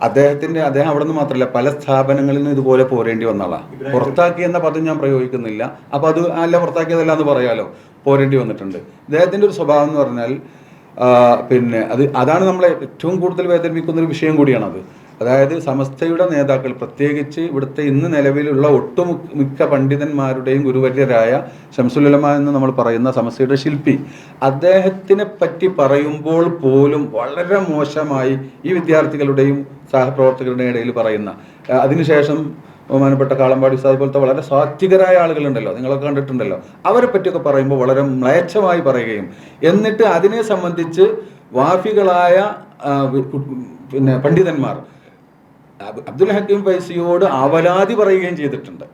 അദ്ദേഹം അവിടെ നിന്ന് മാത്രമല്ല പല സ്ഥാപനങ്ങളിൽ നിന്ന് ഇതുപോലെ പോരേണ്ടി വന്ന ആളാണ്. പുറത്താക്കി എന്ന പദം ഞാൻ പ്രയോഗിക്കുന്നില്ല. അപ്പോൾ അത് അല്ല പുറത്താക്കിയതല്ല എന്ന് പറയാലോ. പോരേണ്ടി വന്നിട്ടുണ്ട്. ഇദ്ദേഹത്തിൻ്റെ ഒരു സ്വഭാവം എന്ന് പറഞ്ഞാൽ പിന്നെ അതാണ് നമ്മളെ ഏറ്റവും കൂടുതൽ വേദനിപ്പിക്കുന്നൊരു വിഷയം കൂടിയാണത്. അതായത് സമസ്തയുടെ നേതാക്കൾ, പ്രത്യേകിച്ച് ഇവിടുത്തെ ഇന്ന് നിലവിലുള്ള ഒട്ടുമിക്ക പണ്ഡിതന്മാരുടെയും ഗുരുവര്യരായ ശംസുൽ ഉലമ എന്ന് നമ്മൾ പറയുന്ന സമസ്തയുടെ ശില്പി, അദ്ദേഹത്തിനെ പറ്റി പറയുമ്പോൾ പോലും വളരെ മോശമായി ഈ വിദ്യാർത്ഥികളുടെയും സഹപ്രവർത്തകരുടെയും ഇടയിൽ പറയുന്ന, അതിനുശേഷം ബഹുമാനപ്പെട്ട കാളമ്പാടി ഉസ്താദ് പോലത്തെ വളരെ സാത്വികരായ ആളുകളുണ്ടല്ലോ, നിങ്ങളൊക്കെ കണ്ടിട്ടുണ്ടല്ലോ, അവരെ പറ്റിയൊക്കെ പറയുമ്പോൾ വളരെ മ്ലേച്ഛമായി പറയുകയും എന്നിട്ട് അതിനെ സംബന്ധിച്ച് വാഫികളായ പിന്നെ പണ്ഡിതന്മാർ അബ്ദുൽ ഹക്കീം ഫൈസിയോട് അവലാതി പറയുകയും ചെയ്തിട്ടുണ്ട്.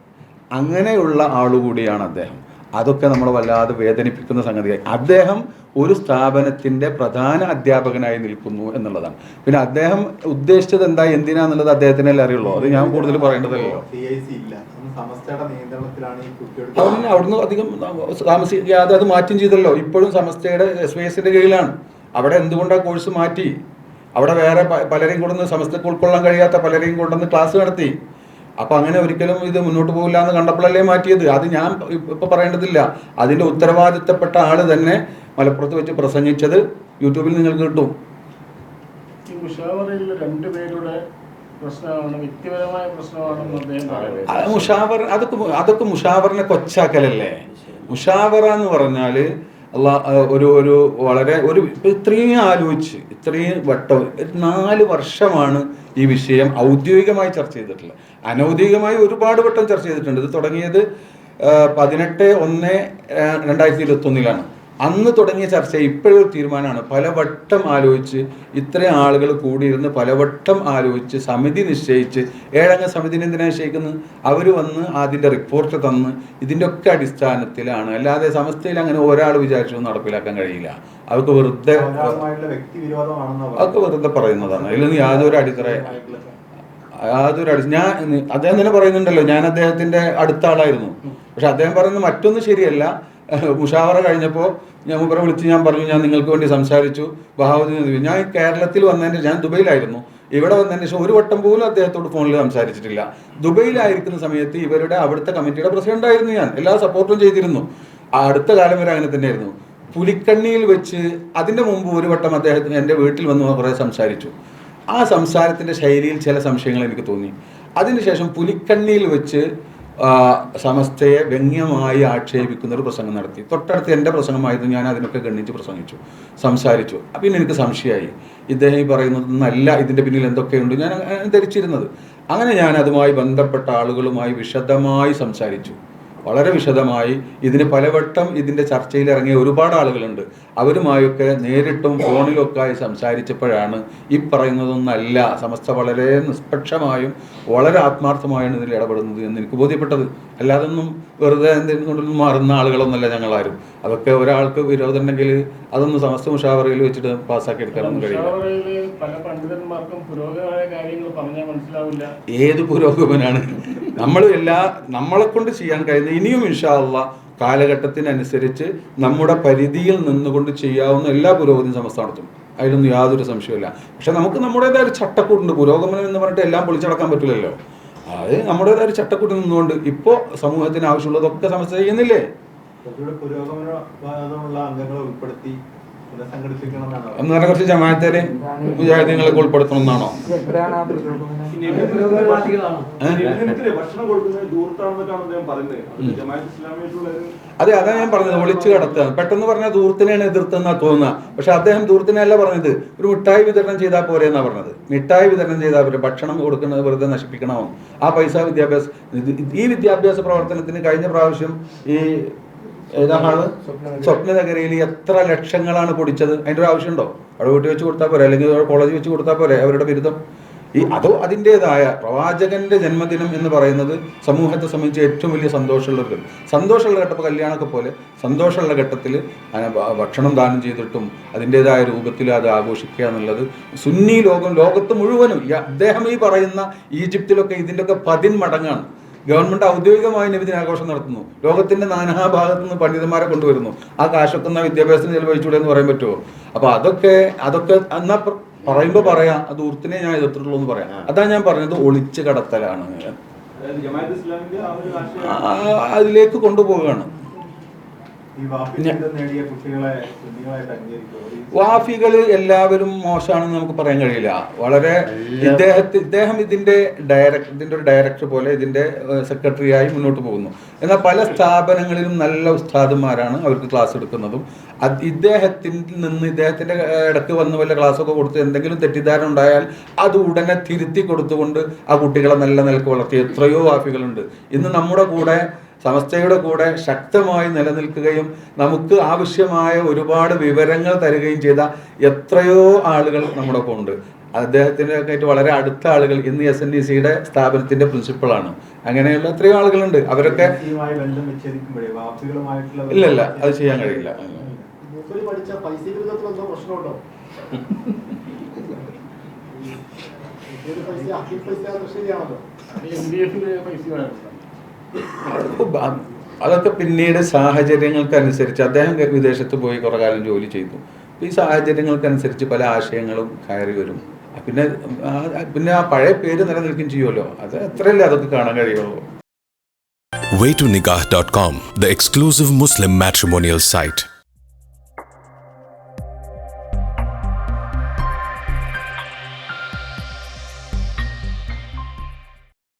അങ്ങനെയുള്ള ആളുകൂടിയാണ് അദ്ദേഹം. അതൊക്കെ നമ്മളെ വല്ലാതെ വേദനിപ്പിക്കുന്ന സംഗതിയായി. അദ്ദേഹം ഒരു സ്ഥാപനത്തിൻ്റെ പ്രധാന അധ്യാപകനായി നിൽക്കുന്നു എന്നുള്ളതാണ്. പിന്നെ അദ്ദേഹം ഉദ്ദേശിച്ചത് എന്താ, എന്തിനാന്നുള്ളത് അദ്ദേഹത്തിനല്ലേ അറിയുള്ളൂ. അത് ഞാൻ കൂടുതൽ പറയേണ്ടതല്ലോ. അവന് അവിടുന്ന് അധികം താമസിക്കാതെ അത് മാറ്റം ചെയ്തല്ലോ. ഇപ്പോഴും സമസ്തയുടെ SYSന്റെ കീഴിലാണ്. അവിടെ എന്തുകൊണ്ടാണ് കോഴ്സ് മാറ്റി? അവിടെ വേറെ പലരെയും കൊണ്ടുവന്ന് സമസ്തക്ക് ഉൾക്കൊള്ളാൻ കഴിയാത്ത പലരെയും കൊണ്ടുവന്ന് ക്ലാസ് നടത്തി. അപ്പം അങ്ങനെ ഒരിക്കലും ഇത് മുന്നോട്ട് പോകില്ല എന്ന് കണ്ടപ്പോഴല്ലേ മാറ്റിയത്. അത് ഞാൻ ഇപ്പം പറയേണ്ടതില്ല. അതിൻ്റെ ഉത്തരവാദിത്തപ്പെട്ട ആൾ തന്നെ മലപ്പുറത്ത് വെച്ച് പ്രസംഗിച്ചത് യൂട്യൂബിൽ നിങ്ങൾക്ക് കിട്ടും. ഈ മുഷാവറയിൽ രണ്ടുപേരുടെ പ്രശ്നമാണ്, വ്യക്തിപരമായ പ്രശ്നമാണെന്ന് അദ്ദേഹം പറയുന്നത്. മുഷാവറ അതൊക്കെ മുഷാവറിനെ കൊച്ചാക്കലല്ലേ. മുഷാവറ എന്ന് പറഞ്ഞാൽ ഒരു വളരെ ഇത്രയും ആലോചിച്ച് ഇത്രയും വട്ടം 4 വർഷമാണ് ഈ വിഷയം ഔദ്യോഗികമായി ചർച്ച ചെയ്തിട്ടുള്ളത്. അനൗദ്യോഗികമായി ഒരുപാട് വട്ടം ചർച്ച ചെയ്തിട്ടുണ്ട്. ഇത് തുടങ്ങിയത് 18/1/2021 അന്ന് തുടങ്ങിയ ചർച്ച ഇപ്പോഴൊരു തീരുമാനമാണ്. പലവട്ടം ആലോചിച്ച് ഇത്രയും ആളുകൾ കൂടിയിരുന്ന് പലവട്ടം ആലോചിച്ച് സമിതി നിശ്ചയിച്ച് 7 അംഗ സമിതിനെ എന്തിനാണ് നിശ്ചയിക്കുന്നത്? അവർ വന്ന് അതിൻ്റെ റിപ്പോർട്ട് തന്ന് ഇതിൻ്റെ ഒക്കെ അടിസ്ഥാനത്തിലാണ്. അല്ലാതെ സമസ്തയിൽ അങ്ങനെ ഒരാൾ വിചാരിച്ചു നടപ്പിലാക്കാൻ കഴിയില്ല. അവർക്ക് വെറുതെ പറയുന്നതാണ്. അതിലൊന്നും യാതൊരു ഞാൻ അദ്ദേഹം തന്നെ പറയുന്നുണ്ടല്ലോ, ഞാൻ അദ്ദേഹത്തിൻ്റെ അടുത്ത ആളായിരുന്നു. പക്ഷെ അദ്ദേഹം പറയുന്നത് മറ്റൊന്നും ശരിയല്ല. മുഷാവറ കഴിഞ്ഞപ്പോൾ ഞാൻ മുമ്പ് വിളിച്ച് ഞാൻ പറഞ്ഞു, ഞാൻ നിങ്ങൾക്ക് വേണ്ടി സംസാരിച്ചു. ബഹാവുദ്ദീൻ ഞാൻ കേരളത്തിൽ വന്നതിൻ്റെ, ഞാൻ ദുബൈയിലായിരുന്നു. ഇവിടെ വന്നതിന് ശേഷം ഒരു വട്ടം പോലും അദ്ദേഹത്തോട് ഫോണിൽ സംസാരിച്ചിട്ടില്ല. ദുബൈയിലായിരിക്കുന്ന സമയത്ത് ഇവരുടെ അവിടുത്തെ കമ്മിറ്റിയുടെ പ്രസിഡന്റായിരുന്നു ഞാൻ. എല്ലാ സപ്പോർട്ടും ചെയ്തിരുന്നു. അടുത്ത കാലം വരെ അങ്ങനെ തന്നെയായിരുന്നു. പുലിക്കണ്ണിയിൽ വെച്ച് അതിൻ്റെ മുമ്പ് ഒരു വട്ടം അദ്ദേഹത്തിന് എൻ്റെ വീട്ടിൽ വന്ന് കുറേ സംസാരിച്ചു. ആ സംസാരത്തിൻ്റെ ശൈലിയിൽ ചില സംശയങ്ങൾ എനിക്ക് തോന്നി. അതിനുശേഷം പുലിക്കണ്ണിയിൽ വെച്ച് സമസ്തയെ വ്യംഗ്യമായി ആക്ഷേപിക്കുന്ന ഒരു പ്രസംഗം നടത്തി. തൊട്ടടുത്ത് എൻ്റെ പ്രസംഗമായിരുന്നു. ഞാൻ അതിനൊക്കെ ഗണ്ണിച്ച് പ്രസംഗിച്ചു, സംസാരിച്ചു. പിന്നെ എനിക്ക് സംശയമായി, ഇദ്ദേഹം ഈ പറയുന്നതൊന്നല്ല, ഇതിൻ്റെ പിന്നിൽ എന്തൊക്കെയുണ്ട് ഞാൻ ധരിച്ചിരുന്നത്. അങ്ങനെ ഞാൻ അതുമായി ബന്ധപ്പെട്ട ആളുകളുമായി വിശദമായി സംസാരിച്ചു, വളരെ വിശദമായി. ഇതിന് പലവട്ടം ഇതിൻ്റെ ചർച്ചയിൽ ഇറങ്ങിയ ഒരുപാട് ആളുകളുണ്ട്. അവരുമായൊക്കെ നേരിട്ടും ഫോണിലൊക്കെ ആയി സംസാരിച്ചപ്പോഴാണ് ഈ പറയുന്നതൊന്നല്ല, സമസ്ത വളരെ നിഷ്പക്ഷമായും വളരെ ആത്മാർത്ഥമായാണ് ഇതിൽ ഇടപെടുന്നത് എന്ന് എനിക്ക് ബോധ്യപ്പെട്ടത്. അല്ലാതൊന്നും വെറുതെ എന്തെങ്കിലും മാറുന്ന ആളുകളൊന്നുമല്ല ഞങ്ങളാരും. അതൊക്കെ ഒരാൾക്ക് വിരോധം ഉണ്ടെങ്കിൽ അതൊന്നും സമസ്ത മുഷാവറയിൽ വെച്ചിട്ട് പാസ്സാക്കി എടുക്കാനൊന്നും കഴിയില്ല. പല പണ്ഡിതന്മാർക്കും പുരോഗമനമായ കാര്യങ്ങൾ പറഞ്ഞാൽ മനസ്സിലാവില്ല. ഏത് പുരോഗമനാണ്? നമ്മളെ കൊണ്ട് ചെയ്യാൻ കഴിയുന്ന ഇനിയും ഇൻഷാ അല്ലാഹ് കാലഘട്ടത്തിനനുസരിച്ച് നമ്മുടെ പരിധിയിൽ നിന്നുകൊണ്ട് ചെയ്യാവുന്ന എല്ലാ പുരോഗതിയും സമസ്ത നടത്തും. അതിലൊന്നും യാതൊരു സംശയമില്ല. പക്ഷെ നമുക്ക് നമ്മുടേതായ ഒരു ചട്ടക്കൂട്ടുണ്ട്. പുരോഗമനം എന്ന് പറഞ്ഞിട്ട് എല്ലാം പൊളിച്ചടക്കാൻ പറ്റില്ലല്ലോ. അത് നമ്മുടേതായ ഒരു ചട്ടക്കൂട്ടിൽ നിന്നുകൊണ്ട് ഇപ്പോൾ സമൂഹത്തിന് ആവശ്യമുള്ളതൊക്കെ സമസ്ത ചെയ്യുന്നില്ലേ? പുരോഗമനവാദമുള്ള അംഗങ്ങളെ ഉൾപ്പെടുത്തി ഒന്നര കുറച്ച് ജമാഅത്തിനെ മുജാഹിദീങ്ങളൊക്കെ ഉൾപ്പെടുത്തണം എന്നാണോ? അതെ, അതാണ് ഞാൻ പറഞ്ഞത്. ഒളിച്ചു കടത്തുക പെട്ടെന്ന് പറഞ്ഞാൽ ദൂരത്തിനെയാണ് എതിർത്തെന്നാ തോന്നുക. പക്ഷെ അദ്ദേഹം ദൂരത്തിനല്ല പറഞ്ഞത്, ഒരു മിഠായി വിതരണം ചെയ്താൽ പോരെ എന്നാ പറഞ്ഞത്. മിഠായി വിതരണം ചെയ്താൽ പോരെ, ഭക്ഷണം കൊടുക്കുന്നത് വെറുതെ നശിപ്പിക്കണമോ? ആ പൈസ ഈ വിദ്യാഭ്യാസ പ്രവർത്തനത്തിന് കഴിഞ്ഞ പ്രാവശ്യം ഈ ഏതാണ് സ്വപ്നനഗരിയിൽ എത്ര ലക്ഷങ്ങളാണ് പൊടിച്ചത്? അതിൻ്റെ ഒരു ആവശ്യമുണ്ടോ? അവിടെ വീട്ടിൽ വെച്ച് കൊടുത്താൽ പോരെ, അല്ലെങ്കിൽ കോളേജിൽ വെച്ച് കൊടുത്താൽ പോരെ അവരുടെ ബിരുദം? അതിൻ്റെതായ പ്രവാചകന്റെ ജന്മദിനം എന്ന് പറയുന്നത് സമൂഹത്തെ സംബന്ധിച്ച് ഏറ്റവും വലിയ സന്തോഷമുള്ള ഘട്ടം. കല്യാണമൊക്കെ പോലെ സന്തോഷമുള്ള ഘട്ടത്തിൽ ഭക്ഷണം ദാനം ചെയ്തിട്ടും അതിൻ്റെതായ രൂപത്തിൽ അത് ആഘോഷിക്കുക എന്നുള്ളത് സുന്നി ലോകത്ത് മുഴുവനും അദ്ദേഹം ഈ പറയുന്ന ഈജിപ്തിലൊക്കെ ഇതിൻ്റെയൊക്കെ 10 മടങ്ങാണ്. ഗവൺമെന്റ് ഔദ്യോഗികമായി നബിദിനാഘോഷം നടത്തുന്നു. ലോകത്തിന്റെ നാനാഭാഗത്തു നിന്ന് പണ്ഡിതന്മാരെ കൊണ്ടുവരുന്നു. ആ കാശൊക്കെ വിദ്യാഭ്യാസത്തിന് ചെലവഴിച്ചൂടെ എന്ന് പറയാൻ പറ്റുമോ? അപ്പൊ അതൊക്കെ എന്നാ പറയുമ്പോൾ പറയാം, അത് ഊർത്തിനെ ഞാൻ എതിർത്തിട്ടുള്ളൂ എന്ന് പറയാം. അതാണ് ഞാൻ പറഞ്ഞത്, ഒളിച്ചു കടത്തലാണ്. അതിലേക്ക് കൊണ്ടുപോവുകയാണ്. വാഫികൾ എല്ലാവരും മോശമാണെന്ന് നമുക്ക് പറയാൻ കഴിയില്ല. വളരെ ഇദ്ദേഹം ഇതിന്റെ ഒരു ഡയറക്ടർ പോലെ ഇതിന്റെ സെക്രട്ടറിയായി മുന്നോട്ട് പോകുന്നു. എന്നാൽ പല സ്ഥാപനങ്ങളിലും നല്ല ഉസ്താദന്മാരാണ് അവർക്ക് ക്ലാസ് എടുക്കുന്നതും. ഇദ്ദേഹത്തിന്റെ ഇടയ്ക്ക് വന്ന് വല്ല ക്ലാസ്സൊക്കെ കൊടുത്ത് എന്തെങ്കിലും തെറ്റിദ്ധാരണ ഉണ്ടായാൽ അത് ഉടനെ തിരുത്തി കൊടുത്തുകൊണ്ട് ആ കുട്ടികളെ നല്ല നിലക്ക് വളർത്തി എത്രയോ വാഫികളുണ്ട്. ഇന്ന് നമ്മുടെ കൂടെ സമസ്തയുടെ കൂടെ ശക്തമായി നിലനിൽക്കുകയും നമുക്ക് ആവശ്യമായ ഒരുപാട് വിവരങ്ങൾ തരികയും ചെയ്ത എത്രയോ ആളുകൾ നമ്മുടെ ഒപ്പം ഉണ്ട്. അദ്ദേഹത്തിൻ്റെ ഒക്കെ ആയിട്ട് വളരെ അടുത്ത ആളുകൾ ഇന്ന് SNDCയുടെ സ്ഥാപനത്തിൻ്റെ പ്രിൻസിപ്പളാണ്. അങ്ങനെയുള്ള എത്രയോ ആളുകളുണ്ട്. അവരൊക്കെ ഇല്ല അത് ചെയ്യാൻ കഴിയില്ല. പഠിച്ച പൈസ പ്രശ്നമുണ്ടോ? അതൊക്കെ പിന്നീട് സാഹചര്യങ്ങൾക്കനുസരിച്ച് അദ്ദേഹം വിദേശത്ത് പോയി കുറേ കാലം ജോലി ചെയ്തു. ഈ സാഹചര്യങ്ങൾക്കനുസരിച്ച് പല ആശയങ്ങളും കയറി വരും. പിന്നെ ആ പഴയ പേര് നിലനിൽക്കുകയും ചെയ്യുമല്ലോ. അത് എത്രയല്ലേ അതൊക്കെ കാണാൻ കഴിയുള്ളൂ. Way2Nikah.com, the exclusive Muslim matrimonial site.